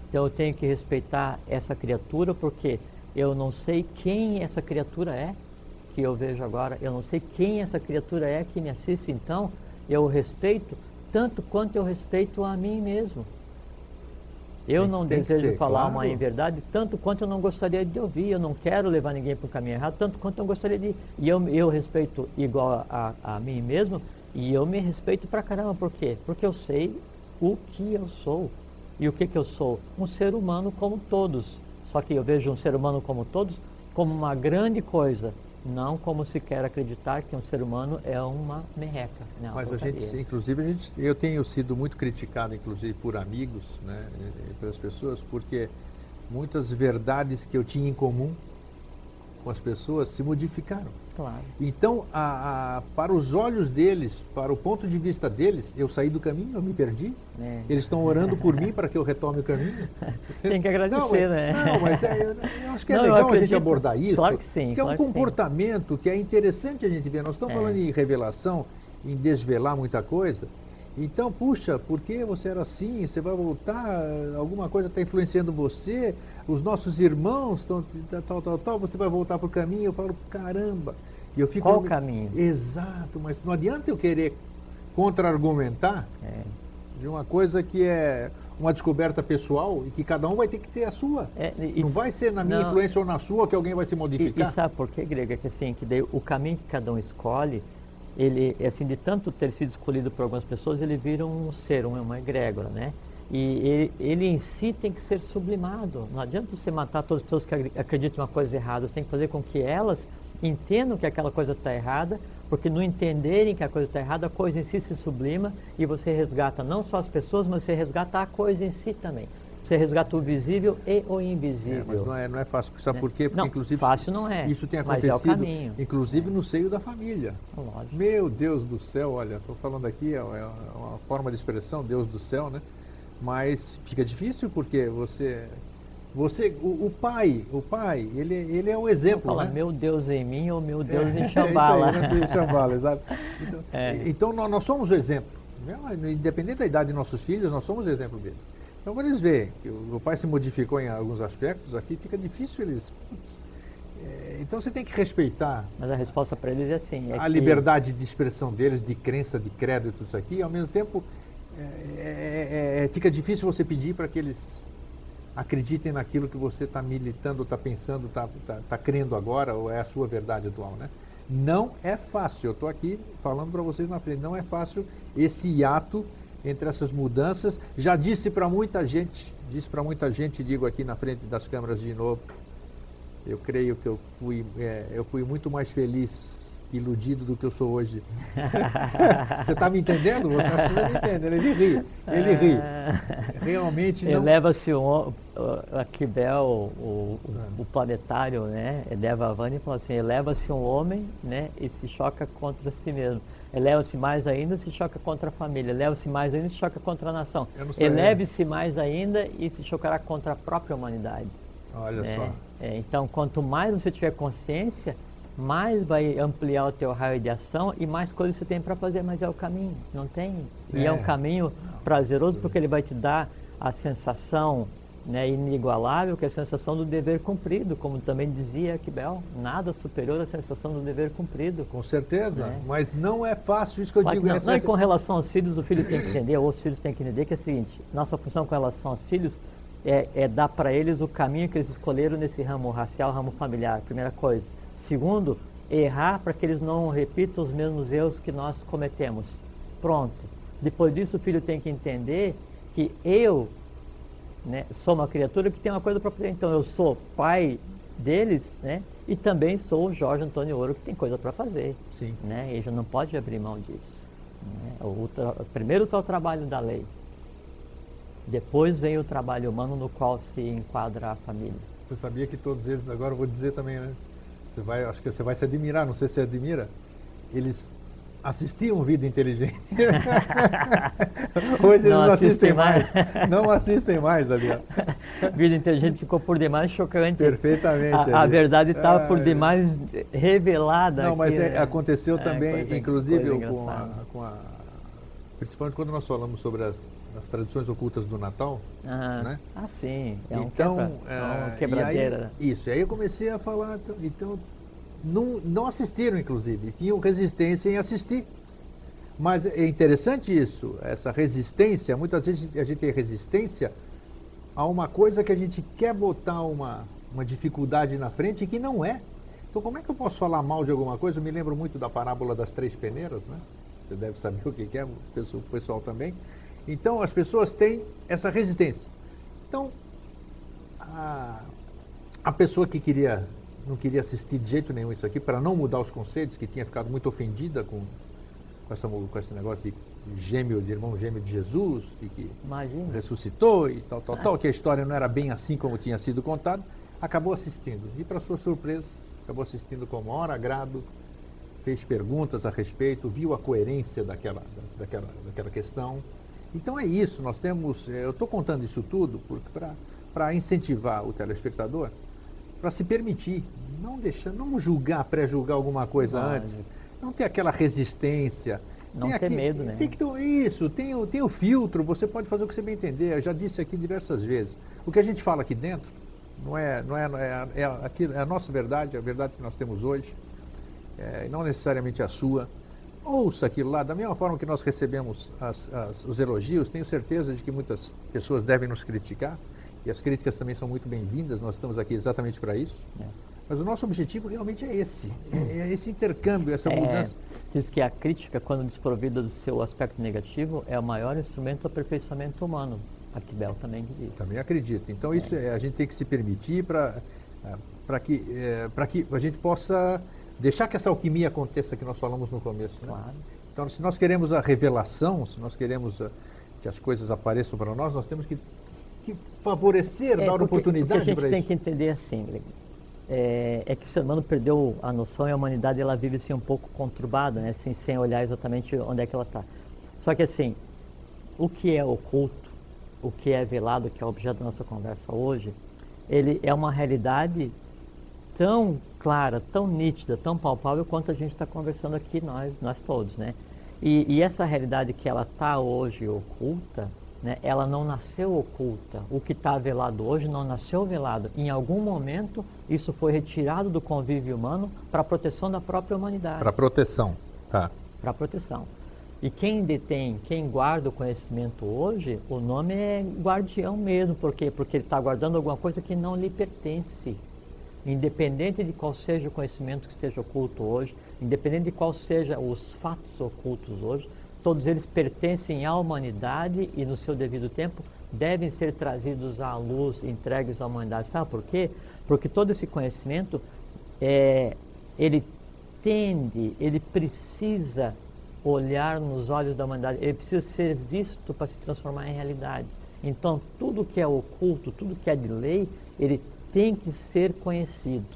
Então eu tenho que respeitar essa criatura porque eu não sei quem essa criatura é que eu vejo agora, eu não sei quem essa criatura é que me assiste, então eu respeito tanto quanto eu respeito a mim mesmo. Eu não Tem que desejo ser, falar claro. uma inverdade tanto quanto eu não gostaria de ouvir, eu não quero levar ninguém para o caminho errado, tanto quanto eu gostaria de... E eu respeito igual a mim mesmo, E eu me respeito pra caramba, por quê? Porque eu sei o que eu sou. E o que que eu sou? Um ser humano como todos. Só que eu vejo um ser humano como todos como uma grande coisa, não como se quer acreditar que um ser humano é uma merreca. Não, Mas porcaria. inclusive, eu tenho sido muito criticado, inclusive, por amigos, né, e pelas pessoas, porque muitas verdades que eu tinha em comum com as pessoas se modificaram. Claro. Então, para os olhos deles, para o ponto de vista deles, eu saí do caminho, eu me perdi. É. Eles estão orando por mim para que eu retome o caminho. Tem que agradecer, né? Não, mas eu acho que é Não, eu legal a gente acredito. abordar isso. Claro que sim, Que é um claro que sim. comportamento que é interessante a gente ver. Nós estamos falando em revelação, em desvelar muita coisa. Então, puxa, por que você era assim? Você vai voltar? Alguma coisa está influenciando você? Os nossos irmãos estão tal. Você vai voltar para o caminho? Eu falo, caramba. E eu fico, Qual o caminho? Exato, mas não adianta eu querer contra-argumentar de uma coisa que é uma descoberta pessoal e que cada um vai ter que ter a sua. Não vai ser na minha influência ou na sua que alguém vai se modificar. E sabe por quê, Grego? É que assim, que daí o caminho que cada um escolhe, ele, assim, de tanto ter sido escolhido por algumas pessoas, ele vira um ser, uma egrégora, né? E ele em si tem que ser sublimado. Não adianta você matar todas as pessoas que acreditam em uma coisa errada. Você tem que fazer com que elas entendam que aquela coisa está errada, porque no entenderem que a coisa está errada, a coisa em si se sublima e você resgata não só as pessoas, mas você resgata a coisa em si também. Você resgata o visível e o invisível. Mas não é fácil. Sabe por quê? Porque, não, inclusive, fácil não é. Isso tem acontecido, acontecido, mas é o caminho. inclusive no seio da família. Lógico. Meu Deus do céu, olha, estou falando aqui, é uma forma de expressão, Deus do céu, né? Mas fica difícil porque o pai, ele é o exemplo, Fala, né? meu Deus em mim ou meu Deus em Xambala. É isso aí, em Xambala, exato. Então nós somos o exemplo. Independente da idade de nossos filhos, nós somos o exemplo deles. Então quando eles veem que o pai se modificou em alguns aspectos, aqui fica difícil eles... então você tem que respeitar. Mas a resposta para eles é assim. A liberdade de expressão deles, de crença, de credo e tudo isso aqui, e ao mesmo tempo fica difícil você pedir para que eles acreditem naquilo que você está militando, está pensando, está crendo agora, ou é a sua verdade atual, né? Não é fácil, eu estou aqui falando para vocês na frente, não é fácil esse hiato entre essas mudanças. Já disse para muita gente, digo aqui na frente das câmeras de novo, eu creio que eu fui muito mais feliz, iludido do que eu sou hoje. Você está me entendendo? Você está me entendendo? Ele ri. Realmente não... Eleva-se a Kibel, o planetário, né? Eleva a Vânia e fala assim, eleva-se um homem, né? E se choca contra si mesmo. Eleva-se mais ainda, se choca contra a família. Eleva-se mais ainda, se choca contra a nação. Eleve-se mais ainda e se chocará contra a própria humanidade. Olha só. Então, quanto mais você tiver consciência, mais vai ampliar o teu raio de ação e mais coisas você tem para fazer, mas é o caminho, não tem? E é um caminho prazeroso porque ele vai te dar a sensação, né, inigualável, que é a sensação do dever cumprido, como também dizia Kibel, nada superior à sensação do dever cumprido. Com certeza, mas não é fácil, isso que eu digo. Não, e com relação aos filhos, o filho tem que entender, ou os filhos têm que entender que é o seguinte, nossa função com relação aos filhos é dar para eles o caminho que eles escolheram nesse ramo racial, ramo familiar, primeira coisa. Segundo, errar para que eles não repitam os mesmos erros que nós cometemos. Pronto. Depois disso, o filho tem que entender que eu, né, sou uma criatura que tem uma coisa para fazer. Então, eu sou pai deles, né, e também sou o Jorge Antônio Ouro, que tem coisa para fazer. Sim. Né, e já não pode abrir mão disso. Né. Primeiro está o trabalho da lei. Depois vem o trabalho humano no qual se enquadra a família. Você sabia que todos eles, agora eu vou dizer também, né? Acho que você vai se admirar, não sei se você admira, eles assistiam Vida Inteligente. Hoje eles não assistem mais. Não assistem mais, ali. Vida Inteligente ficou por demais chocante. Perfeitamente. A verdade estava por demais revelada. Não, mas aconteceu também, inclusive, principalmente quando nós falamos sobre as tradições ocultas do Natal, né? Sim, então, uma quebradeira. E aí eu comecei a falar, então não assistiram, inclusive, tinham resistência em assistir. Mas é interessante isso, essa resistência, muitas vezes a gente tem resistência a uma coisa que a gente quer botar uma dificuldade na frente que não é. Então como é que eu posso falar mal de alguma coisa? Eu me lembro muito da parábola das três peneiras, né? você deve saber o que é, o pessoal também. Então, as pessoas têm essa resistência. Então, a pessoa que não queria assistir de jeito nenhum isso aqui, para não mudar os conceitos, que tinha ficado muito ofendida com esse negócio de irmão gêmeo de Jesus, que Imagina. ressuscitou e tal, que a história não era bem assim como tinha sido contado, acabou assistindo. E, para sua surpresa, acabou assistindo com o maior agrado, fez perguntas a respeito, viu a coerência daquela questão. Então é isso, nós temos, eu estou contando isso tudo para incentivar o telespectador, para se permitir, não julgar, pré-julgar alguma coisa antes, não ter aquela resistência. Não ter medo, né? Tem que ter isso, tem o filtro, você pode fazer o que você bem entender. Eu já disse aqui diversas vezes. O que a gente fala aqui dentro é a nossa verdade, a verdade que nós temos hoje, e não necessariamente a sua. Ouça aquilo lá, da mesma forma que nós recebemos os elogios, tenho certeza de que muitas pessoas devem nos criticar, e as críticas também são muito bem-vindas, nós estamos aqui exatamente para isso. Mas o nosso objetivo realmente é esse intercâmbio, essa mudança. Diz que a crítica, quando desprovida do seu aspecto negativo, é o maior instrumento do aperfeiçoamento humano. Aquibel também diz. Também acredito. Então isso a gente tem que se permitir para que a gente possa deixar que essa alquimia aconteça que nós falamos no começo. Né? Claro. Então, se nós queremos a revelação, se nós queremos que as coisas apareçam para nós temos que favorecer, dar oportunidade para isso. O que a gente tem que entender assim, Greg, é que o ser humano perdeu a noção e a humanidade ela vive assim um pouco conturbada, né? Assim, sem olhar exatamente onde é que ela está. Só que assim, o que é oculto, o que é velado, que é o objeto da nossa conversa hoje, ele é uma realidade tão clara, tão nítida, tão palpável quanto a gente está conversando aqui nós todos, né? E essa realidade que ela está hoje oculta, né, ela não nasceu oculta. O que está velado hoje não nasceu velado. Em algum momento, isso foi retirado do convívio humano para a proteção da própria humanidade. Para proteção, tá. Para proteção. E quem detém, quem guarda o conhecimento hoje, o nome é guardião mesmo. Por quê? Porque ele está guardando alguma coisa que não lhe pertence. Independente de qual seja o conhecimento que esteja oculto hoje, independente de qual seja os fatos ocultos hoje, todos eles pertencem à humanidade e no seu devido tempo devem ser trazidos à luz, entregues à humanidade. Sabe por quê? Porque todo esse conhecimento, ele precisa olhar nos olhos da humanidade, ele precisa ser visto para se transformar em realidade. Então, tudo que é oculto, tudo que é de lei, ele tem que ser conhecido.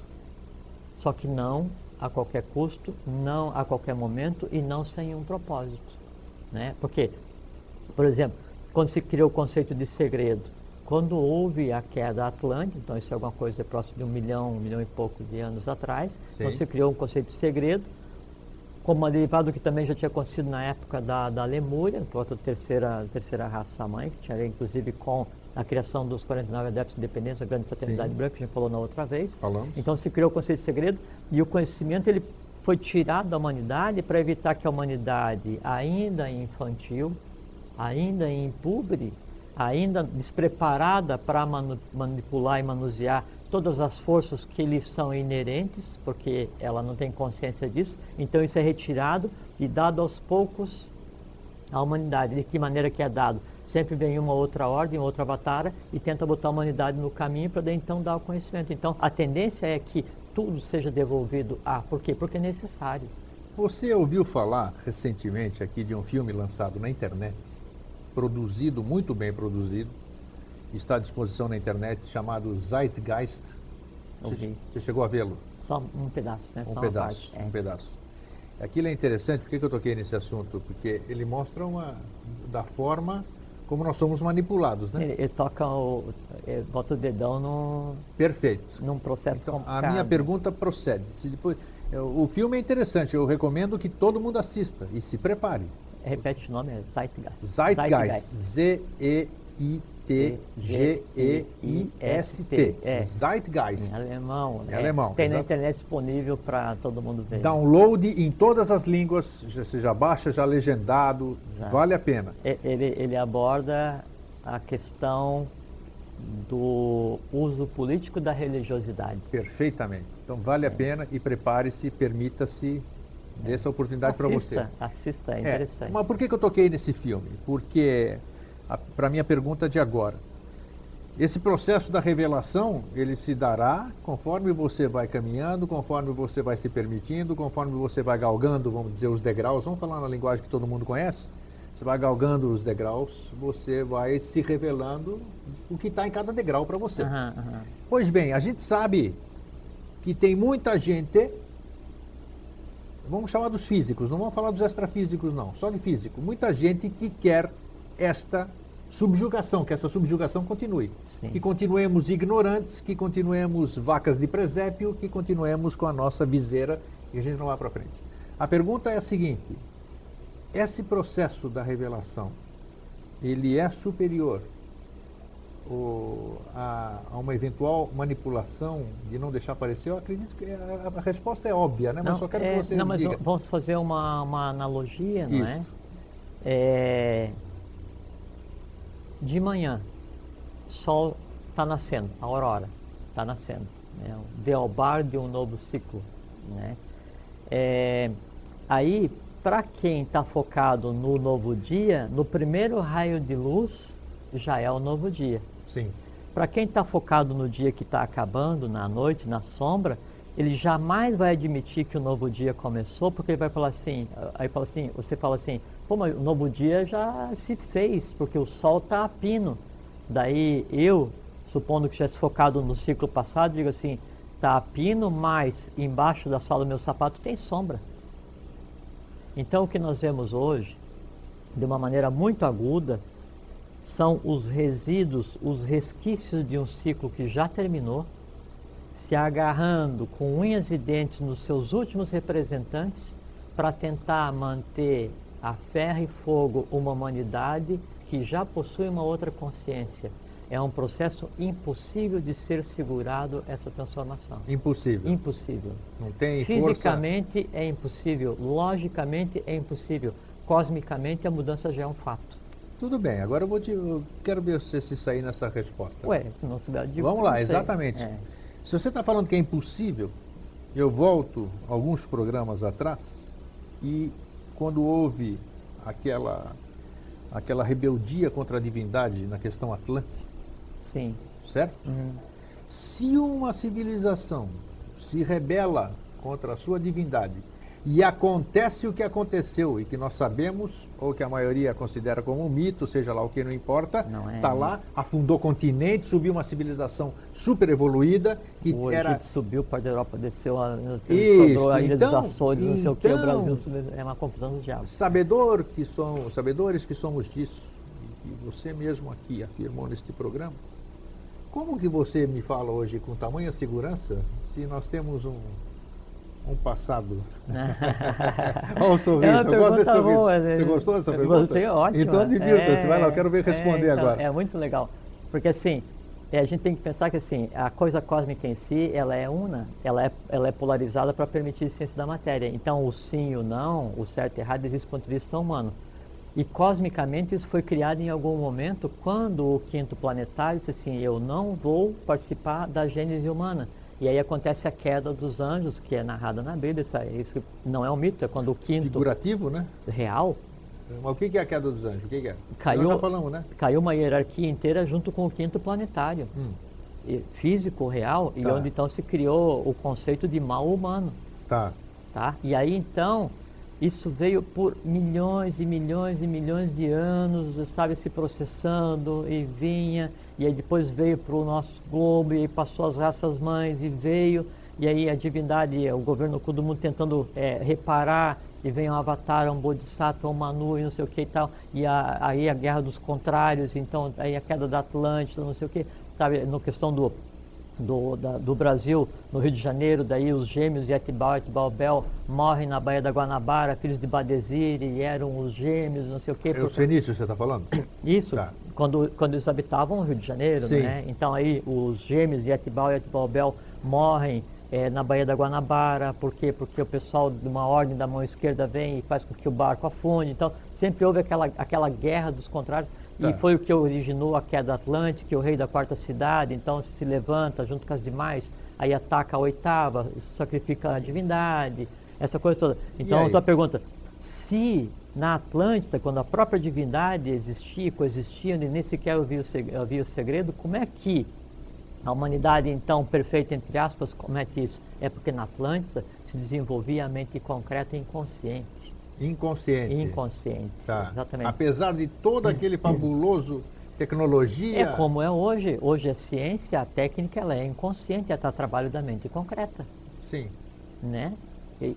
Só que não a qualquer custo, não a qualquer momento e não sem um propósito. Né? Porque, por exemplo, quando se criou o conceito de segredo, quando houve a queda atlântica, então isso é alguma coisa próximo de 1 milhão e pouco de anos atrás, quando se criou um conceito de segredo, como derivado do que também já tinha acontecido na época da Lemúria, outra terceira raça-mãe, que tinha a ver inclusive com a criação dos 49 adeptos independentes, a grande fraternidade branca, que a gente falou na outra vez. Falamos. Então se criou o conceito de segredo e o conhecimento ele foi tirado da humanidade para evitar que a humanidade, ainda infantil, ainda impúbere, ainda despreparada para manipular e manusear todas as forças que lhe são inerentes, porque ela não tem consciência disso, então isso é retirado e dado aos poucos à humanidade. De que maneira que é dado? Sempre vem uma outra ordem, outra avatara e tenta botar a humanidade no caminho para daí então dar o conhecimento. Então a tendência é que tudo seja devolvido por quê? Porque é necessário. Você ouviu falar recentemente aqui de um filme lançado na internet, produzido, muito bem produzido, está à disposição na internet, chamado Zeitgeist. Você chegou a vê-lo? Só um pedaço, né? Um pedaço, um pedaço. Aquilo é interessante, por que eu toquei nesse assunto? Porque ele mostra da forma como nós somos manipulados, né? Ele bota o dedão no... Perfeito. Num processo então, complicado. A minha pergunta procede. O filme é interessante, eu recomendo que todo mundo assista e se prepare. Repete o nome, é Zeitgeist. Zeitgeist. Z-E-I-T-G-E-I-S-T. Zeitgeist. Em alemão. Em alemão. Tem na internet disponível para todo mundo ver. Download em todas as línguas, você já baixa, já legendado, vale a pena. Ele aborda a questão do uso político da religiosidade. Perfeitamente. Então vale a pena e prepare-se, permita-se Dê essa oportunidade para você. Assista, é interessante. Mas por que eu toquei nesse filme? Porque, para a minha pergunta de agora, esse processo da revelação, ele se dará conforme você vai caminhando, conforme você vai se permitindo, conforme você vai galgando, vamos dizer, os degraus, vamos falar na linguagem que todo mundo conhece, você vai galgando os degraus, você vai se revelando o que está em cada degrau para você. Pois bem, a gente sabe que tem muita gente, vamos chamar dos físicos, não vamos falar dos extrafísicos não, só de físico, muita gente que quer esta subjugação, que essa subjugação continue. Sim. Que continuemos ignorantes, que continuemos vacas de presépio, que continuemos com a nossa viseira e a gente não vá para frente. A pergunta é a seguinte: esse processo da revelação, ele é superior a uma eventual manipulação de não deixar aparecer? Eu acredito que a resposta é óbvia, né? Mas só quero que você não, mas diga. Vamos fazer uma analogia, não é? De manhã, o sol está nascendo, a aurora está nascendo, né? O dealbar de um novo ciclo, né? Aí, para quem está focado no novo dia, no primeiro raio de luz já é o novo dia. Sim. Para quem está focado no dia que está acabando, na noite, na sombra, ele jamais vai admitir que o novo dia começou, porque ele vai falar assim, você fala assim, pô, mas o novo dia já se fez, porque o sol está a pino. Daí eu, supondo que tivesse focado no ciclo passado, digo assim, está a pino, mas embaixo da sola do meu sapato tem sombra. Então o que nós vemos hoje, de uma maneira muito aguda, são os resíduos, os resquícios de um ciclo que já terminou, se agarrando com unhas e dentes nos seus últimos representantes para tentar manter a ferro e fogo uma humanidade que já possui uma outra consciência. É um processo impossível de ser segurado, essa transformação. Impossível. Impossível. Não tem Fisicamente é impossível, logicamente é impossível, cosmicamente a mudança já é um fato. Tudo bem, agora eu quero ver você se sair nessa resposta. Se não souber, eu digo. Vamos lá, exatamente. Se você está falando que é impossível, eu volto alguns programas atrás e quando houve aquela rebeldia contra a divindade na questão atlântica, sim, certo? Se uma civilização se rebela contra a sua divindade e acontece o que aconteceu e que nós sabemos, ou que a maioria considera como um mito, seja lá o que, não importa, está lá, afundou continente, subiu uma civilização super evoluída. O Egito subiu para a Europa, desceu, sobrou a Ilha dos Açores, não sei o que, o Brasil subiu, é uma confusão dos diabos. Sabedores que somos disso, e que você mesmo aqui afirmou neste programa, como que você me fala hoje com tamanha segurança se nós temos um passado? Olha o sorriso, eu gosto desse sorriso. Você gostou dessa pergunta? Gostei, ótimo. Então divirta-se, vai lá, eu quero ver responder agora. É muito legal, porque assim, a gente tem que pensar que assim, a coisa cósmica em si, ela é una, ela é polarizada para permitir a ciência da matéria. Então o sim e o não, o certo e errado, existe do ponto de vista humano. E cosmicamente isso foi criado em algum momento quando o quinto planetário disse assim, eu não vou participar da gênese humana. E aí acontece a queda dos anjos, que é narrada na Bíblia. Isso não é um mito, é quando o quinto... Figurativo, né? Real. Mas o que é a queda dos anjos? O que é? Nós já falamos, né? Caiu uma hierarquia inteira junto com o quinto planetário. Físico, real, e onde então se criou o conceito de mal humano. Tá? E aí então, isso veio por milhões e milhões e milhões de anos, sabe, se processando e vinha... E aí depois veio para o nosso globo e passou as raças mães e veio. E aí a divindade, o governo todo mundo tentando reparar. E vem um avatar, um bodhisattva, um Manu e não sei o que e tal. E aí a guerra dos contrários, então aí a queda da Atlântida, não sei o que. Sabe, na questão do Brasil, no Rio de Janeiro, daí os gêmeos de Etibal e Etibal-Bel morrem na Baía da Guanabara, filhos de Badesir, e eram os gêmeos, não sei o que. É os fenícios, você está falando? Isso. Tá. Quando eles habitavam o Rio de Janeiro, né? Então aí os gêmeos de Etibal e Etibal-Bel morrem na Baía da Guanabara. Por quê? Porque o pessoal de uma ordem da mão esquerda vem e faz com que o barco afunde. Então sempre houve aquela guerra dos contrários. E foi o que originou a queda atlântica, o rei da quarta cidade, então se levanta junto com as demais, aí ataca a oitava, sacrifica a divindade. essa coisa toda. Então, a tua pergunta, se na Atlântida, quando a própria divindade existia, coexistia, e nem sequer havia o segredo, como é que a humanidade, então, perfeita, entre aspas, comete isso? É porque na Atlântida se desenvolvia a mente concreta e inconsciente. Inconsciente. Tá. Exatamente. Apesar de todo aquele fabuloso tecnologia... É como é hoje. Hoje a ciência, a técnica, ela é inconsciente, ela está a trabalho da mente concreta. Sim. Né?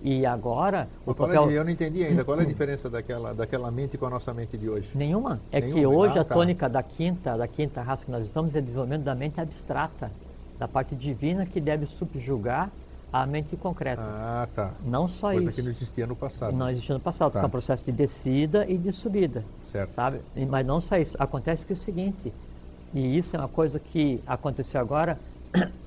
E agora... Eu não entendi ainda. Qual é a diferença daquela mente com a nossa mente de hoje? Nenhuma. É que hoje a tônica da quinta raça que nós estamos é o desenvolvimento da mente abstrata, da parte divina que deve subjugar a mente concreta. Ah, tá. Não só isso. Coisa que não existia no passado. Não existia no passado. Tá. É um processo de descida e de subida. Certo. Sabe? Mas não só isso. Acontece que é o seguinte, e isso é uma coisa que aconteceu agora,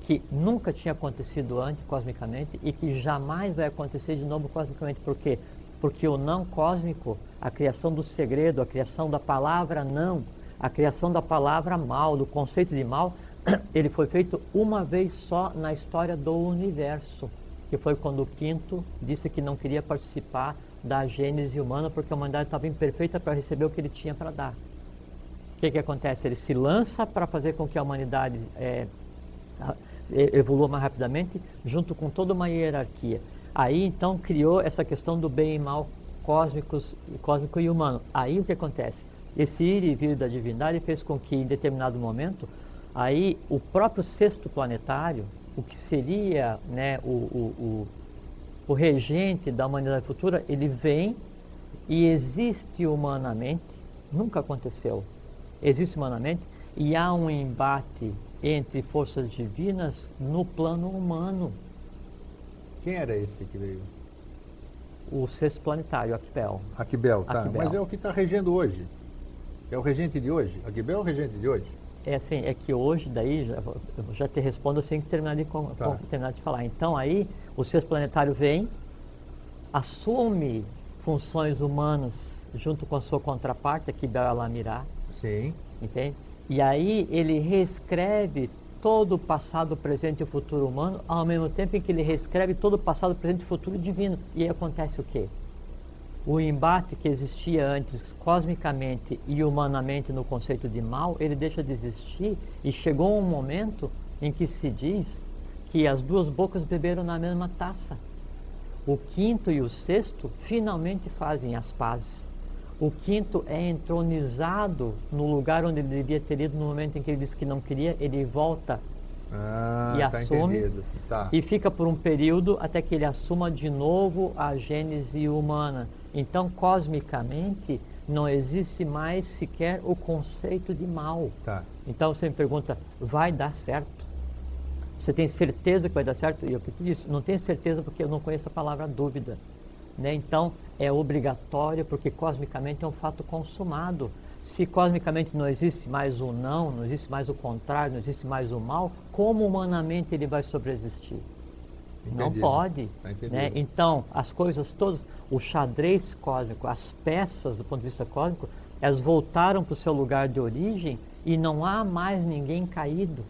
que nunca tinha acontecido antes cosmicamente e que jamais vai acontecer de novo cosmicamente. Por quê? Porque o não cósmico, a criação do segredo, a criação da palavra não, a criação da palavra mal, do conceito de mal, ele foi feito uma vez só na história do universo, que foi quando o Quinto disse que não queria participar da gênese humana porque a humanidade estava imperfeita para receber o que ele tinha para dar. O que acontece? Ele se lança para fazer com que a humanidade evolua mais rapidamente, junto com toda uma hierarquia. Aí então criou essa questão do bem e mal cósmico e humano. Aí o que acontece? Esse ir e vir da divindade fez com que em determinado momento, aí o próprio sexto planetário, o que seria, né, o regente da humanidade futura, ele vem e existe humanamente, nunca aconteceu, existe humanamente, e há um embate entre forças divinas no plano humano. Quem era esse que veio? O sexto planetário, Aquibel. Aquibel, tá. Aquibel. Mas é o que está regendo hoje. É o regente de hoje? Aquibel é o regente de hoje? É assim, é que hoje, daí, eu já te respondo assim que terminar de falar. Então aí, o sexto planetário vem, assume funções humanas junto com a sua contraparte, Aquibel Alamirá. Sim. Entende? E aí ele reescreve todo o passado, presente e o futuro humano, ao mesmo tempo em que ele reescreve todo o passado, presente e futuro divino. E aí acontece o quê? O embate que existia antes cosmicamente e humanamente no conceito de mal, ele deixa de existir e chegou um momento em que se diz que as duas bocas beberam na mesma taça. O quinto e o sexto finalmente fazem as pazes. O quinto é entronizado no lugar onde ele devia ter ido no momento em que ele disse que não queria, ele volta e assume e fica por um período até que ele assuma de novo a gênese humana. Então, cosmicamente, não existe mais sequer o conceito de mal. Tá. Então, você me pergunta, vai dar certo? Você tem certeza que vai dar certo? E eu disse, não tenho certeza porque eu não conheço a palavra dúvida. Né? Então, é obrigatório porque cosmicamente é um fato consumado. Se cosmicamente não existe mais o não existe mais o contrário, não existe mais o mal, como humanamente ele vai sobreexistir? Entendido. Não pode. Né? Então, as coisas todas, o xadrez cósmico, as peças do ponto de vista cósmico, elas voltaram para o seu lugar de origem e não há mais ninguém caído.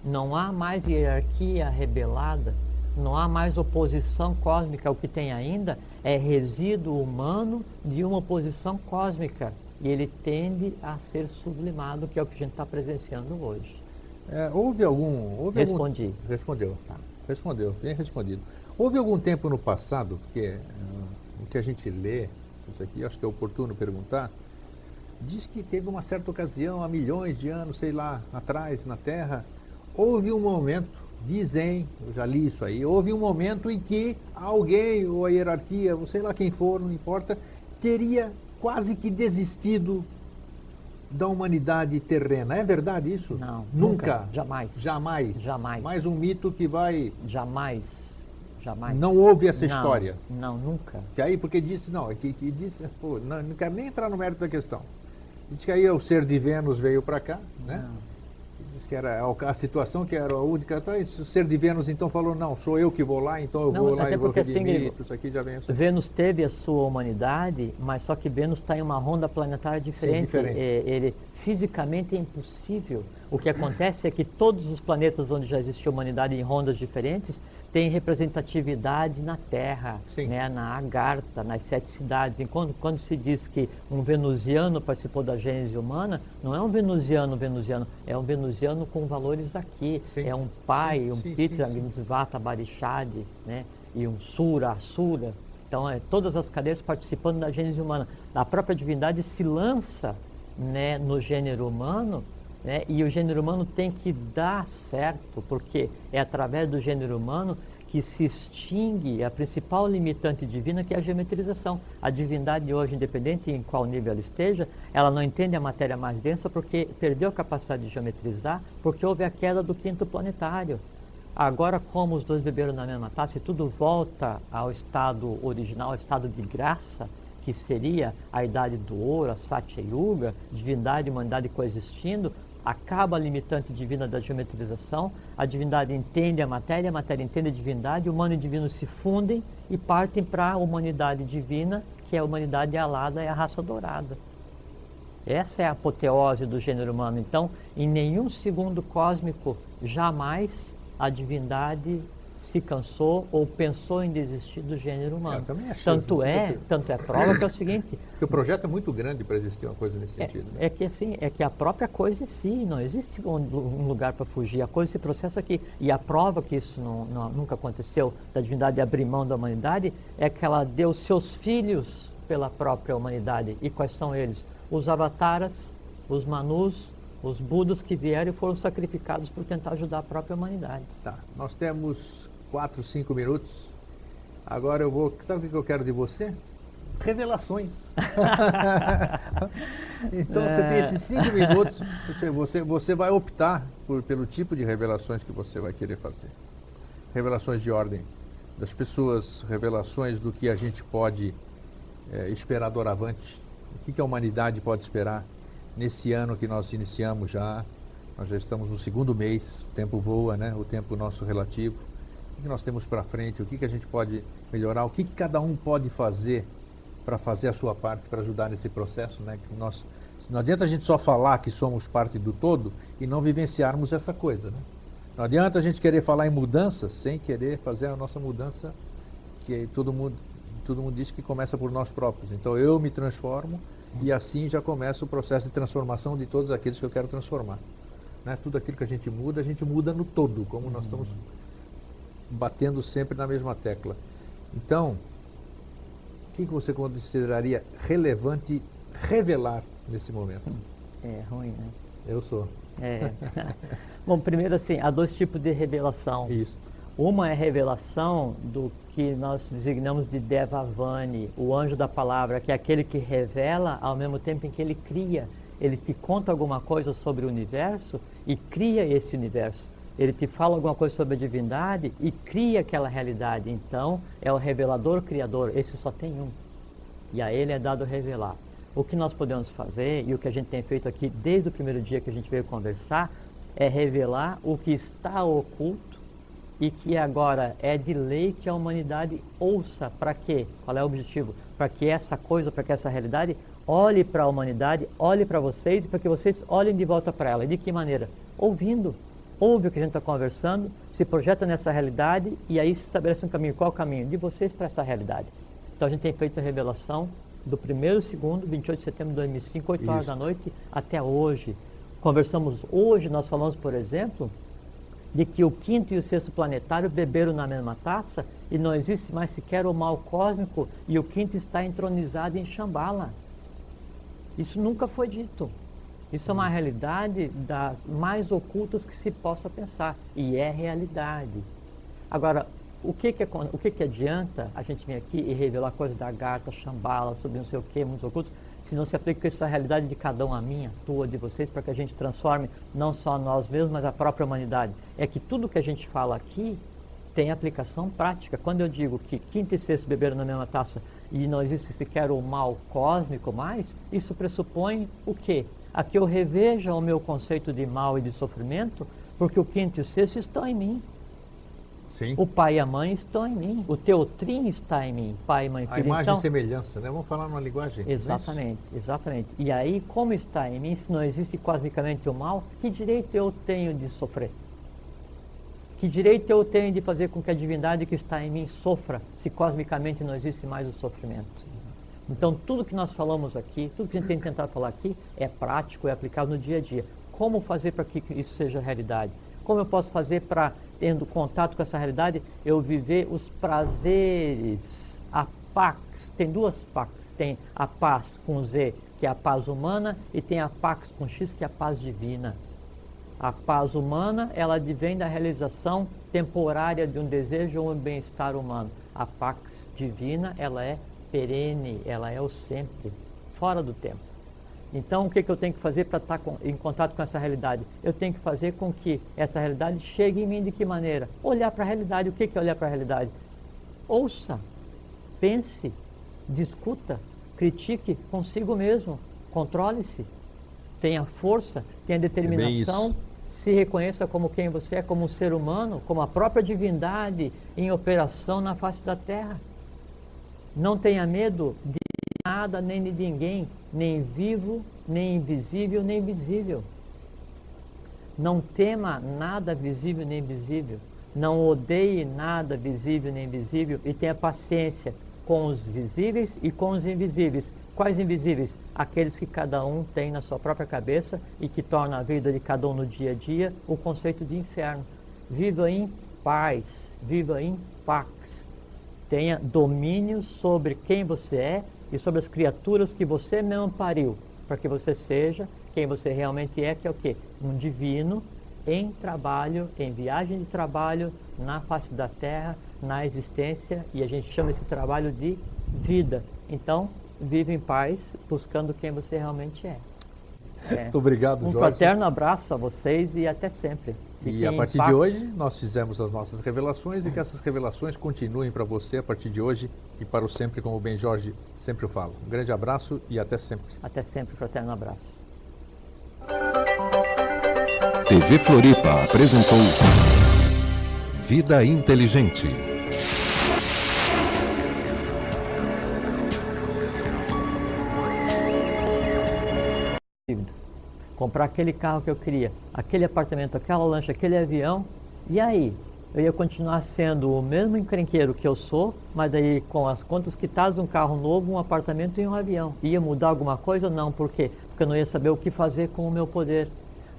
Não há mais hierarquia rebelada. Não há mais oposição cósmica. O que tem ainda é resíduo humano de uma oposição cósmica. E ele tende a ser sublimado, que é o que a gente está presenciando hoje. Respondi. Respondeu. Tá. Respondeu, bem respondido. Houve algum tempo no passado, porque o que a gente lê, isso aqui acho que é oportuno perguntar, diz que teve uma certa ocasião, há milhões de anos, sei lá, atrás, na Terra, houve um momento, dizem, eu já li isso aí, houve um momento em que alguém, ou a hierarquia, ou sei lá quem for, não importa, teria quase que desistido da humanidade terrena. É verdade isso? Não. Nunca? Jamais. Jamais? Jamais. Mais um mito que vai... Jamais. Jamais. Não houve essa história? Não, nunca. Que aí, porque disse, não, que disse, pô, não quero nem entrar no mérito da questão. Diz que aí o ser de Vênus veio para cá, né? Diz que era a situação que era a única. Então, o ser de Vênus então falou, não, sou eu que vou lá, então eu vou lá e vou redimir, isso aqui já vem assim. Vênus teve a sua humanidade, mas só que Vênus está em uma ronda planetária diferente. Sim, diferente. Ele fisicamente é impossível. O que acontece é que todos os planetas onde já existiu humanidade em rondas diferentes tem representatividade na Terra, Sim. né, na Agartha, nas 7 cidades. E quando se diz que um venusiano participou da gênese humana, não é um venusiano, é um venusiano com valores aqui. Sim. É um pai, Sim, um sim, Pitra, sim, sim. Gnisvata, Barishad, né, e um Sura, Asura. Então, todas as cadeias participando da gênese humana. A própria divindade se lança, né, no gênero humano, né, e o gênero humano tem que dar certo, porque é através do gênero humano que se extingue a principal limitante divina, que é a geometrização. A divindade hoje, independente em qual nível ela esteja, ela não entende a matéria mais densa porque perdeu a capacidade de geometrizar, porque houve a queda do 5º planetário. Agora, como os dois beberam na mesma taça e tudo volta ao estado original, ao estado de graça, que seria a idade do ouro, a Satya Yuga, divindade e humanidade coexistindo, acaba a limitante divina da geometrização, a divindade entende a matéria entende a divindade, o humano e o divino se fundem e partem para a humanidade divina, que é a humanidade alada, é a raça dourada. Essa é a apoteose do gênero humano. Então, em nenhum segundo cósmico, jamais a divindade se cansou ou pensou em desistir do gênero humano. Tanto é prova que é o seguinte... Porque o projeto é muito grande para existir uma coisa nesse sentido. Né? É que a própria coisa em si, não existe um lugar para fugir. A coisa se processa aqui. E a prova que isso nunca aconteceu, da divindade abrir mão da humanidade, é que ela deu seus filhos pela própria humanidade. E quais são eles? Os avataras, os manus, os budas que vieram e foram sacrificados por tentar ajudar a própria humanidade. Tá, nós temos 4, 5 minutos. Agora eu vou... Sabe o que eu quero de você? Revelações. Então você tem esses 5 minutos, você vai optar pelo tipo de revelações que você vai querer fazer. Revelações de ordem das pessoas, revelações do que a gente pode esperar doravante. O que a humanidade pode esperar nesse ano que nós iniciamos já. Nós já estamos no 2º mês, o tempo voa, né? O tempo nosso relativo. O que nós temos para frente, o que a gente pode melhorar, o que cada um pode fazer para fazer a sua parte, para ajudar nesse processo, né? Que não adianta a gente só falar que somos parte do todo e não vivenciarmos essa coisa, né? Não adianta a gente querer falar em mudança sem querer fazer a nossa mudança, que todo mundo diz que começa por nós próprios. Então eu me transformo e assim já começa o processo de transformação de todos aqueles que eu quero transformar. Né? Tudo aquilo que a gente muda no todo, como nós estamos batendo sempre na mesma tecla. Então, o que você consideraria relevante revelar nesse momento? É ruim, né? Eu sou. Bom, primeiro assim, há 2 tipos de revelação. Isso. Uma é a revelação do que nós designamos de Devavani, o anjo da palavra, que é aquele que revela ao mesmo tempo em que ele cria. Ele te conta alguma coisa sobre o universo e cria esse universo. Ele te fala alguma coisa sobre a divindade e cria aquela realidade. Então, é o revelador criador. Esse só tem um. E a ele é dado revelar. O que nós podemos fazer, e o que a gente tem feito aqui desde o primeiro dia que a gente veio conversar, é revelar o que está oculto e que agora é de lei que a humanidade ouça. Para quê? Qual é o objetivo? Para que essa coisa, para que essa realidade olhe para a humanidade, olhe para vocês, e para que vocês olhem de volta para ela. E de que maneira? Ouvindo. Ouve o que a gente está conversando, se projeta nessa realidade e aí se estabelece um caminho. Qual o caminho? De vocês para essa realidade. Então a gente tem feito a revelação do 1º, 2º, 28 de setembro de 2005, 8 horas da noite, até hoje. Conversamos hoje, nós falamos, por exemplo, de que o 5º e o 6º planetário beberam na mesma taça e não existe mais sequer o mal cósmico e o 5º está entronizado em Shambhala. Isso nunca foi dito. Isso é uma realidade das mais ocultas que se possa pensar. E é realidade. Agora, o que adianta a gente vir aqui e revelar coisas da Agartha, Shambhala, sobre não sei o que, mundos ocultos, se não se aplica isso à realidade de cada um, a minha, a tua, de vocês, para que a gente transforme não só nós mesmos, mas a própria humanidade. É que tudo que a gente fala aqui tem aplicação prática. Quando eu digo que 5º e 6º beberam na mesma taça e não existe sequer o mal cósmico mais, isso pressupõe o quê? A que eu reveja o meu conceito de mal e de sofrimento, porque o 5º e o 6º estão em mim. Sim. O pai e a mãe estão em mim. O teotrim está em mim. Pai, mãe, filho. A imagem então, e semelhança, né? Vamos falar numa linguagem. Exatamente, exatamente. E aí, como está em mim, se não existe cosmicamente o mal, que direito eu tenho de sofrer? Que direito eu tenho de fazer com que a divindade que está em mim sofra, se cosmicamente não existe mais o sofrimento? Então, tudo que nós falamos aqui, tudo que a gente tem tentado falar aqui, é prático, é aplicado no dia a dia. Como fazer para que isso seja realidade? Como eu posso fazer para, tendo contato com essa realidade, eu viver os prazeres, a pax? Tem duas pax, tem a paz com Z, que é a paz humana, e tem a pax com X, que é a paz divina. A paz humana, ela advém da realização temporária de um desejo ou um bem-estar humano. A pax divina, ela é perene, ela é o sempre, fora do tempo. Então, o que eu tenho que fazer para estar em contato com essa realidade? Eu tenho que fazer com que essa realidade chegue em mim de que maneira? Olhar para a realidade. O que é olhar para a realidade? Ouça, pense, discuta, critique consigo mesmo, controle-se, tenha força, tenha determinação, se reconheça como quem você é, como um ser humano, como a própria divindade em operação na face da Terra. Não tenha medo de nada nem de ninguém, nem vivo, nem invisível, nem visível. Não tema nada visível nem invisível. Não odeie nada visível nem invisível e tenha paciência com os visíveis e com os invisíveis. Quais invisíveis? Aqueles que cada um tem na sua própria cabeça e que torna a vida de cada um no dia a dia o conceito de inferno. Viva em paz, viva em pax. Tenha domínio sobre quem você é e sobre as criaturas que você mesmo pariu, para que você seja quem você realmente é, que é o quê? Um divino em trabalho, em viagem de trabalho, na face da Terra, na existência, e a gente chama esse trabalho de vida. Então, vive em paz, buscando quem você realmente é. Muito obrigado, Um Jorge. fraterno abraço a vocês e até sempre. E a partir de hoje, nós fizemos as nossas revelações e que essas revelações continuem para você a partir de hoje e para o sempre, como o Ben Jorge sempre fala. Um grande abraço e até sempre. Até sempre, fraterno abraço. TV Floripa apresentou Vida Inteligente. Comprar aquele carro que eu queria, aquele apartamento, aquela lancha, aquele avião, e aí? Eu ia continuar sendo o mesmo encrenqueiro que eu sou, mas daí com as contas quitadas, um carro novo, um apartamento e um avião. Ia mudar alguma coisa? Não, por quê? Porque eu não ia saber o que fazer com o meu poder.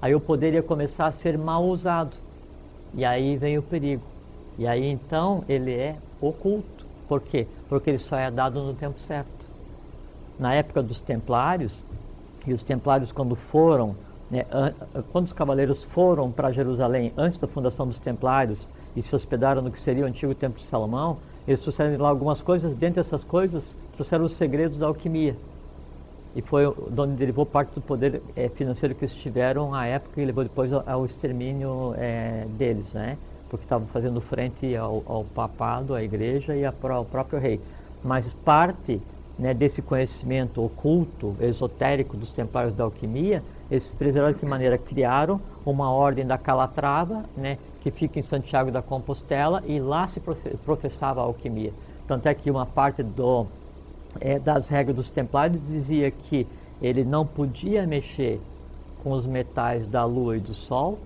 Aí o poder ia começar a ser mal usado. E aí vem o perigo. E aí então ele é oculto. Por quê? Porque ele só é dado no tempo certo. Na época dos Templários, e os Templários quando foram, né, quando os cavaleiros foram para Jerusalém antes da fundação dos Templários e se hospedaram no que seria o antigo Templo de Salomão, eles trouxeram lá algumas coisas, dentre essas coisas trouxeram os segredos da alquimia. E foi de onde derivou parte do poder financeiro que eles tiveram à época e levou depois ao extermínio deles, né? Porque estavam fazendo frente ao papado, à igreja e ao próprio rei. Mas parte, né, desse conhecimento oculto, esotérico dos templários da alquimia, eles preservaram de que maneira? Criaram uma ordem da Calatrava, né, que fica em Santiago da Compostela, e lá se professava a alquimia. Tanto é que uma parte das regras dos templários dizia que ele não podia mexer com os metais da lua e do sol,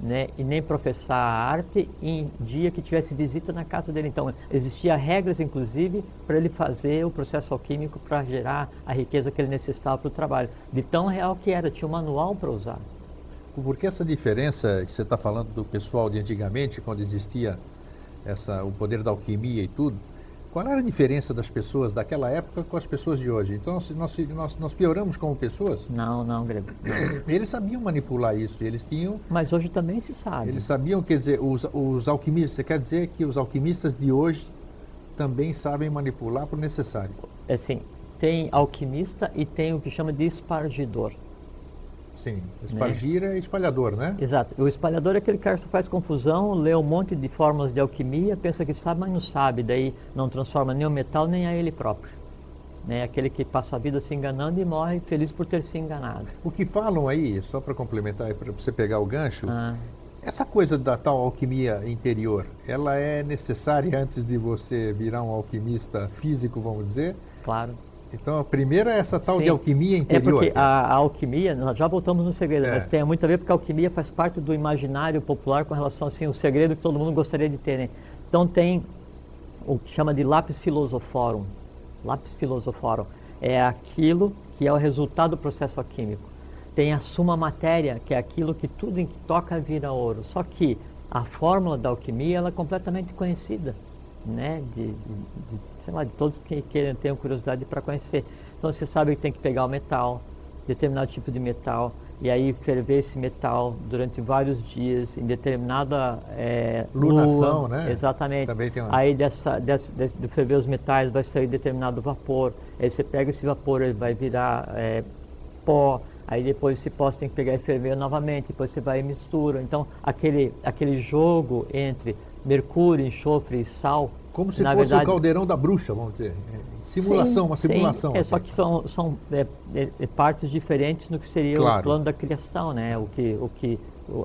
né, e nem professar a arte em dia que tivesse visita na casa dele. Então, existiam regras, inclusive, para ele fazer o processo alquímico para gerar a riqueza que ele necessitava para o trabalho. De tão real que era, tinha um manual para usar. Por que essa diferença que você está falando do pessoal de antigamente, quando existia o poder da alquimia e tudo? Qual era a diferença das pessoas daquela época com as pessoas de hoje? Então, nós pioramos como pessoas? Não, Grego. Não. Eles sabiam manipular isso, eles tinham... Mas hoje também se sabe. Eles sabiam, quer dizer, os alquimistas, você quer dizer que os alquimistas de hoje também sabem manipular por necessário? Assim, tem alquimista e tem o que chama de espargidor. Sim, espargir é espalhador, né? Exato. O espalhador é aquele cara que faz confusão, lê um monte de fórmulas de alquimia, pensa que sabe, mas não sabe, daí não transforma nem o metal nem a ele próprio. Né? Aquele que passa a vida se enganando e morre feliz por ter se enganado. O que falam aí, só para complementar, para você pegar o gancho, essa coisa da tal alquimia interior, ela é necessária antes de você virar um alquimista físico, vamos dizer? Claro. Então a primeira é essa tal Sim. de alquimia interior. É porque a alquimia, nós já voltamos no segredo, É. mas tem muito a ver porque a alquimia faz parte do imaginário popular com relação assim, o segredo que todo mundo gostaria de ter, né? Então tem o que chama de lápis filosoforum. Lápis filosoforum é aquilo que é o resultado do processo alquímico. Tem a suma matéria, que é aquilo que tudo em que toca vira ouro. Só que a fórmula da alquimia ela é completamente conhecida, né? Sei lá, de todos que tenham curiosidade para conhecer. Então você sabe que tem que pegar o metal, determinado tipo de metal, e aí ferver esse metal durante vários dias em determinada lunação, lua, né? Exatamente. Também tem uma... Aí de ferver os metais vai sair determinado vapor. Aí você pega esse vapor, ele vai virar pó. Aí depois esse pó você tem que pegar e ferver novamente. Depois você vai e mistura. Então aquele jogo entre mercúrio, enxofre e sal. Como se na fosse verdade, o caldeirão da bruxa, vamos dizer. Simulação, sim, uma simulação. sim. Só que são partes diferentes no que seria Claro. o plano da criação, né?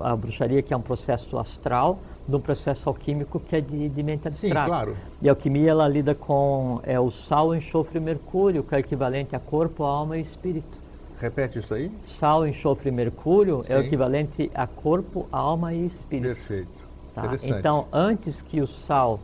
A bruxaria que é um processo astral, de um processo alquímico que é de mente abstrata. Sim, claro. E a alquimia ela lida com o sal, enxofre e mercúrio, que é equivalente a corpo, alma e espírito. Repete isso aí? Sal, enxofre e mercúrio é o Sim. equivalente a corpo, alma e espírito. Perfeito. Tá? Interessante. Então, antes que o sal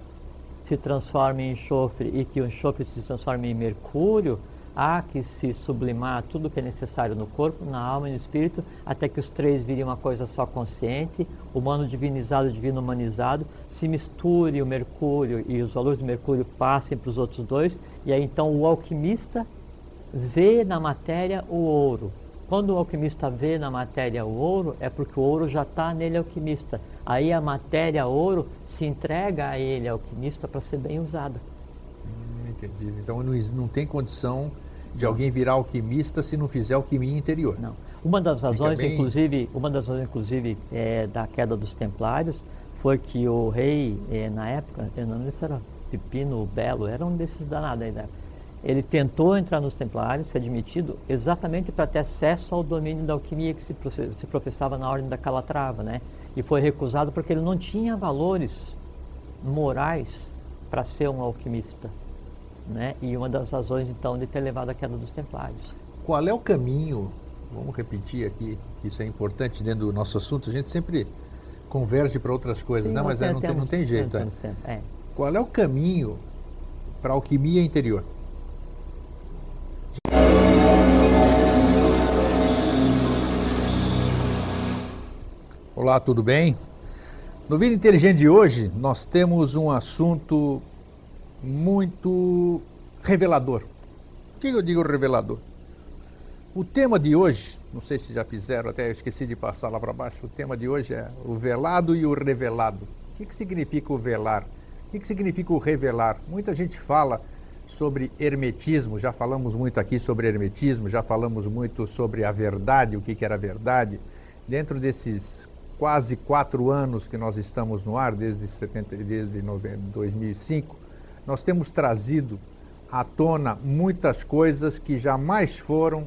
se transforme em enxofre e que o enxofre se transforme em mercúrio, há que se sublimar tudo que é necessário no corpo, na alma e no espírito, até que os três virem uma coisa só consciente, humano divinizado, divino humanizado, se misture o mercúrio e os valores do mercúrio passem para os outros dois, e aí então o alquimista vê na matéria o ouro. Quando o alquimista vê na matéria o ouro, é porque o ouro já está nele alquimista. Aí a matéria ouro se entrega a ele, alquimista, para ser bem usada. Entendi. Então não tem condição de alguém virar alquimista se não fizer alquimia interior. Não. Uma das razões, bem... inclusive, da queda dos Templários foi que o rei, na época, eu não lembro se era Pipino Belo, era um desses danados aí da época. Ele tentou entrar nos Templários, ser admitido, exatamente para ter acesso ao domínio da alquimia que se professava na Ordem da Calatrava, né? E foi recusado porque ele não tinha valores morais para ser um alquimista, né? E uma das razões, então, de ter levado à queda dos Templários. Qual é o caminho, vamos repetir aqui, isso é importante dentro do nosso assunto, a gente sempre converge para outras coisas, Sim, né? Mas não tem jeito. Qual é o caminho para a alquimia interior? Olá, tudo bem? No Vida Inteligente de hoje, nós temos um assunto muito revelador. Por que eu digo revelador? O tema de hoje, não sei se já fizeram, até eu esqueci de passar lá para baixo, o tema de hoje é o velado e o revelado. O que significa o velar? O que significa o revelar? Muita gente fala sobre hermetismo, já falamos muito aqui sobre hermetismo, já falamos muito sobre a verdade, o que era a verdade. Dentro desses quase 4 anos que nós estamos no ar, desde 2005, nós temos trazido à tona muitas coisas que jamais foram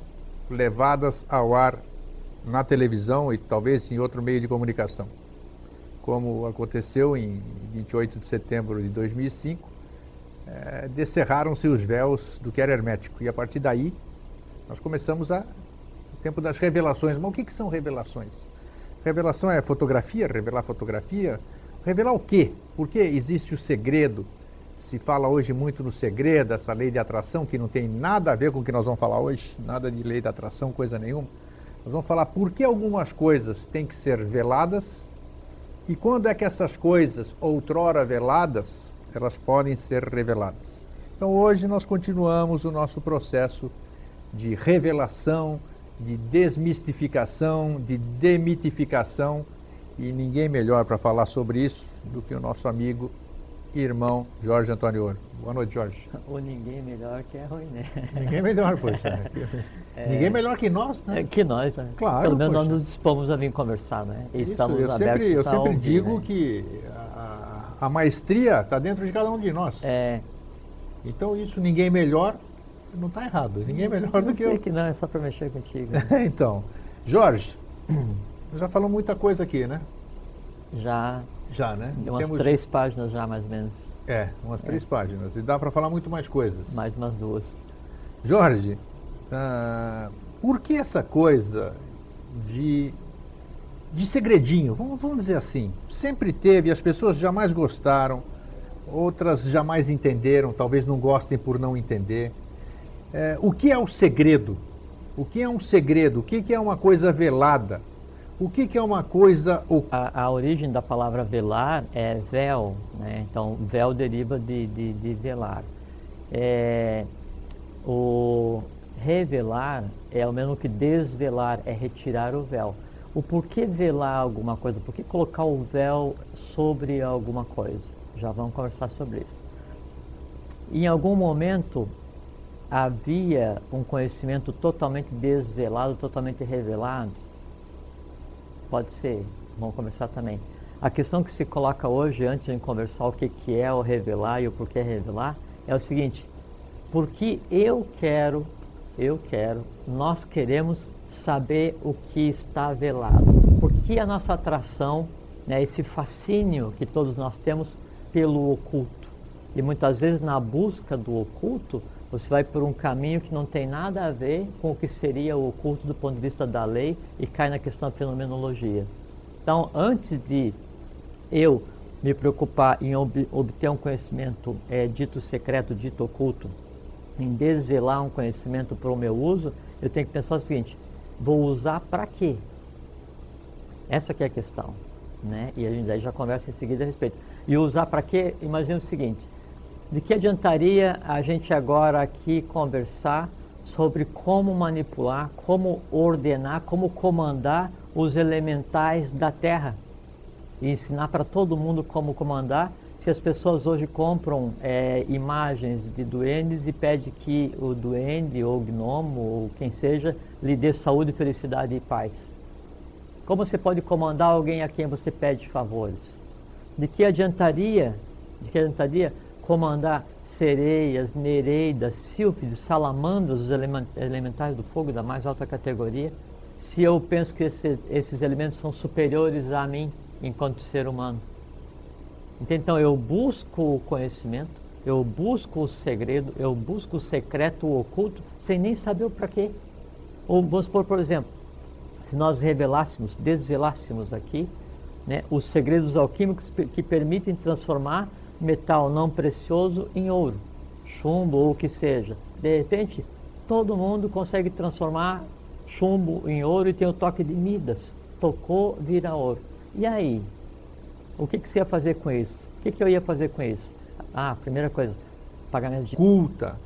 levadas ao ar na televisão e talvez em outro meio de comunicação. Como aconteceu em 28 de setembro de 2005, descerraram-se os véus do que era hermético. E a partir daí, nós começamos o tempo das revelações. Mas o que são revelações? Revelação é fotografia, revelar fotografia. Revelar o quê? Por que existe o segredo? Se fala hoje muito no segredo, essa lei de atração, que não tem nada a ver com o que nós vamos falar hoje, nada de lei de atração, coisa nenhuma. Nós vamos falar por que algumas coisas têm que ser veladas e quando é que essas coisas, outrora veladas, elas podem ser reveladas. Então hoje nós continuamos o nosso processo de revelação, de desmistificação, de demitificação, e ninguém melhor para falar sobre isso do que o nosso amigo e irmão Jorge Antônio Ouro. Boa noite, Jorge. Ou ninguém melhor que é ruim, né? Ninguém melhor, poxa. Ninguém melhor que nós, né? Que nós, né? Claro, pelo menos poxa. nós nos dispomos a vir conversar, né? E Isso, estamos eu abertos sempre a ouvir, digo né? que a maestria está dentro de cada um de nós. É, Então isso, ninguém melhor, não está errado. Ninguém melhor do que sei eu. que não, é só para mexer contigo. Então, Jorge, já falamos muita coisa aqui, né? Já, Já, né? umas 3 páginas já, mais ou menos. Umas 3 páginas. E dá para falar muito mais coisas. Mais umas 2. Jorge, por que essa coisa de segredinho? Vamos dizer assim, sempre teve, as pessoas jamais gostaram, outras jamais entenderam, talvez não gostem por não entender. O que é o segredo? O que é um segredo? O que é uma coisa velada? O que é uma coisa oculta? A origem da palavra velar é véu, né? Então, véu deriva de velar. O revelar é o mesmo que desvelar, é retirar o véu. O porquê velar alguma coisa? Por que colocar o véu sobre alguma coisa? Já vamos conversar sobre isso. Em algum momento havia um conhecimento totalmente desvelado, totalmente revelado? Pode ser, vamos conversar também. A questão que se coloca hoje, antes de conversar o que é o revelar e o porquê revelar, é o seguinte: porque nós queremos saber o que está velado. Porque a nossa atração, né, esse fascínio que todos nós temos pelo oculto. E muitas vezes na busca do oculto, você vai por um caminho que não tem nada a ver com o que seria o oculto do ponto de vista da lei e cai na questão da fenomenologia. Então, antes de eu me preocupar em obter um conhecimento dito secreto, dito oculto, em desvelar um conhecimento para o meu uso, eu tenho que pensar o seguinte: vou usar para quê? Essa que é a questão, né? E a gente aí já conversa em seguida a respeito. E usar para quê? Imagina o seguinte: de que adiantaria a gente agora aqui conversar sobre como manipular, como ordenar, como comandar os elementais da Terra e ensinar para todo mundo como comandar, se as pessoas hoje compram imagens de duendes e pedem que o duende ou o gnomo ou quem seja lhe dê saúde, felicidade e paz? Como você pode comandar alguém a quem você pede favores? De que adiantaria comandar sereias, nereidas, sílfides, salamandras, os elementais do fogo da mais alta categoria, se eu penso que esses elementos são superiores a mim enquanto ser humano? Então eu busco o conhecimento, eu busco o segredo, eu busco o secreto, o oculto, sem nem saber o para quê. Ou vamos supor, por exemplo, se nós desvelássemos aqui, né, os segredos alquímicos que permitem transformar metal não precioso em ouro, chumbo ou o que seja. De repente, todo mundo consegue transformar chumbo em ouro e tem o toque de Midas. Tocou, vira ouro. E aí? O que você ia fazer com isso? O que eu ia fazer com isso? Primeira coisa, pagamento de Culta.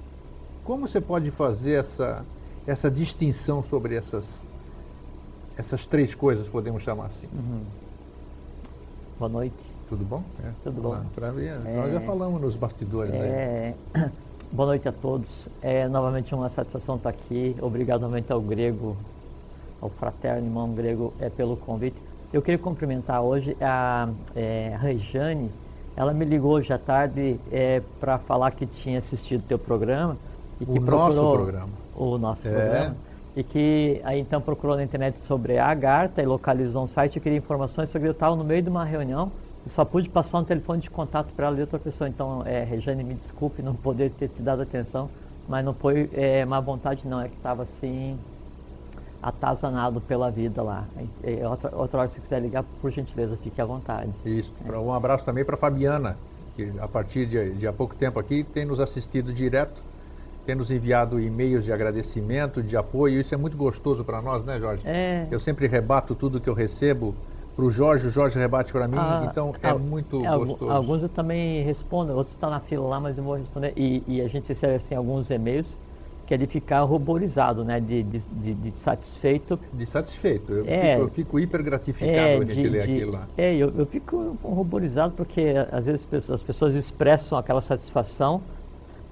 Como você pode fazer essa distinção sobre essas três coisas, podemos chamar assim? Boa noite. Tudo bom? Tudo bom. Nós já falamos nos bastidores. Boa noite a todos. Novamente uma satisfação estar aqui. Obrigado novamente ao Grego, ao fraterno irmão Grego, pelo convite. Eu queria cumprimentar hoje a Rejane. Ela me ligou hoje à tarde para falar que tinha assistido o teu programa. E que o nosso programa. E que aí então procurou na internet sobre a Agartha e localizou um site. Eu queria informações, só que eu estava no meio de uma reunião e só pude passar um telefone de contato para ela e outra pessoa. Então, Rejane, me desculpe não poder ter te dado atenção, mas não foi má vontade não, é que estava assim atazanado pela vida lá. Outra hora, se quiser ligar, por gentileza, fique à vontade. Isso. Um abraço também para a Fabiana, que a partir de há pouco tempo aqui tem nos assistido direto, tem nos enviado e-mails de agradecimento, de apoio. Isso é muito gostoso para nós, né, Jorge? Eu sempre rebato tudo que eu recebo para o Jorge rebate para mim, então é muito gostoso. Alguns eu também respondo, outros estão na fila lá, mas eu vou responder. E a gente recebe assim, alguns e-mails que é de ficar ruborizado, né? De satisfeito. De satisfeito. Eu fico hiper gratificado quando a gente lê aquilo lá. Eu fico ruborizado porque às vezes as pessoas expressam aquela satisfação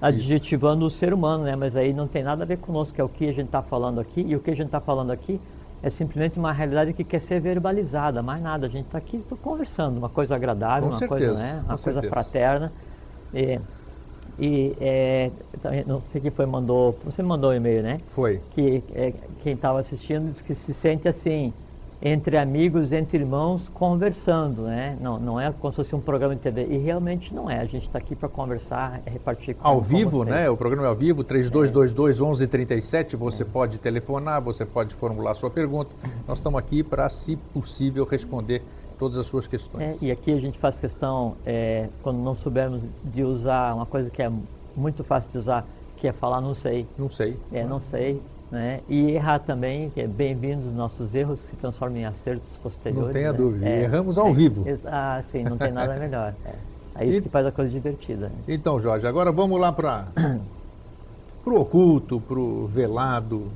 adjetivando o ser humano, né? Mas aí não tem nada a ver conosco, que é o que a gente está falando aqui, e o que a gente está falando aqui é simplesmente uma realidade que quer ser verbalizada, mais nada. A gente está aqui conversando, uma coisa agradável, coisa, né? Uma coisa fraterna. Não sei quem foi mandou, você me mandou um e-mail, né? Foi. Que quem estava assistindo disse que se sente assim, entre amigos, entre irmãos, conversando, né? Não é como se fosse um programa de TV. E realmente não é. A gente está aqui para conversar, repartir ao vivo, né? O programa é ao vivo, 3222-1137. Você pode telefonar, você pode formular sua pergunta. Nós estamos aqui para, se possível, responder todas as suas questões. E aqui a gente faz questão, quando não soubermos de usar uma coisa que é muito fácil de usar, que é falar não sei. Não sei. Não sei. Né? E errar também, que é bem-vindos nossos erros, que se transformam em acertos posteriores. Não tenha né? dúvida, erramos ao vivo. Sim, não tem nada melhor. É isso que faz a coisa divertida. Então, Jorge, agora vamos lá para o oculto, para o velado.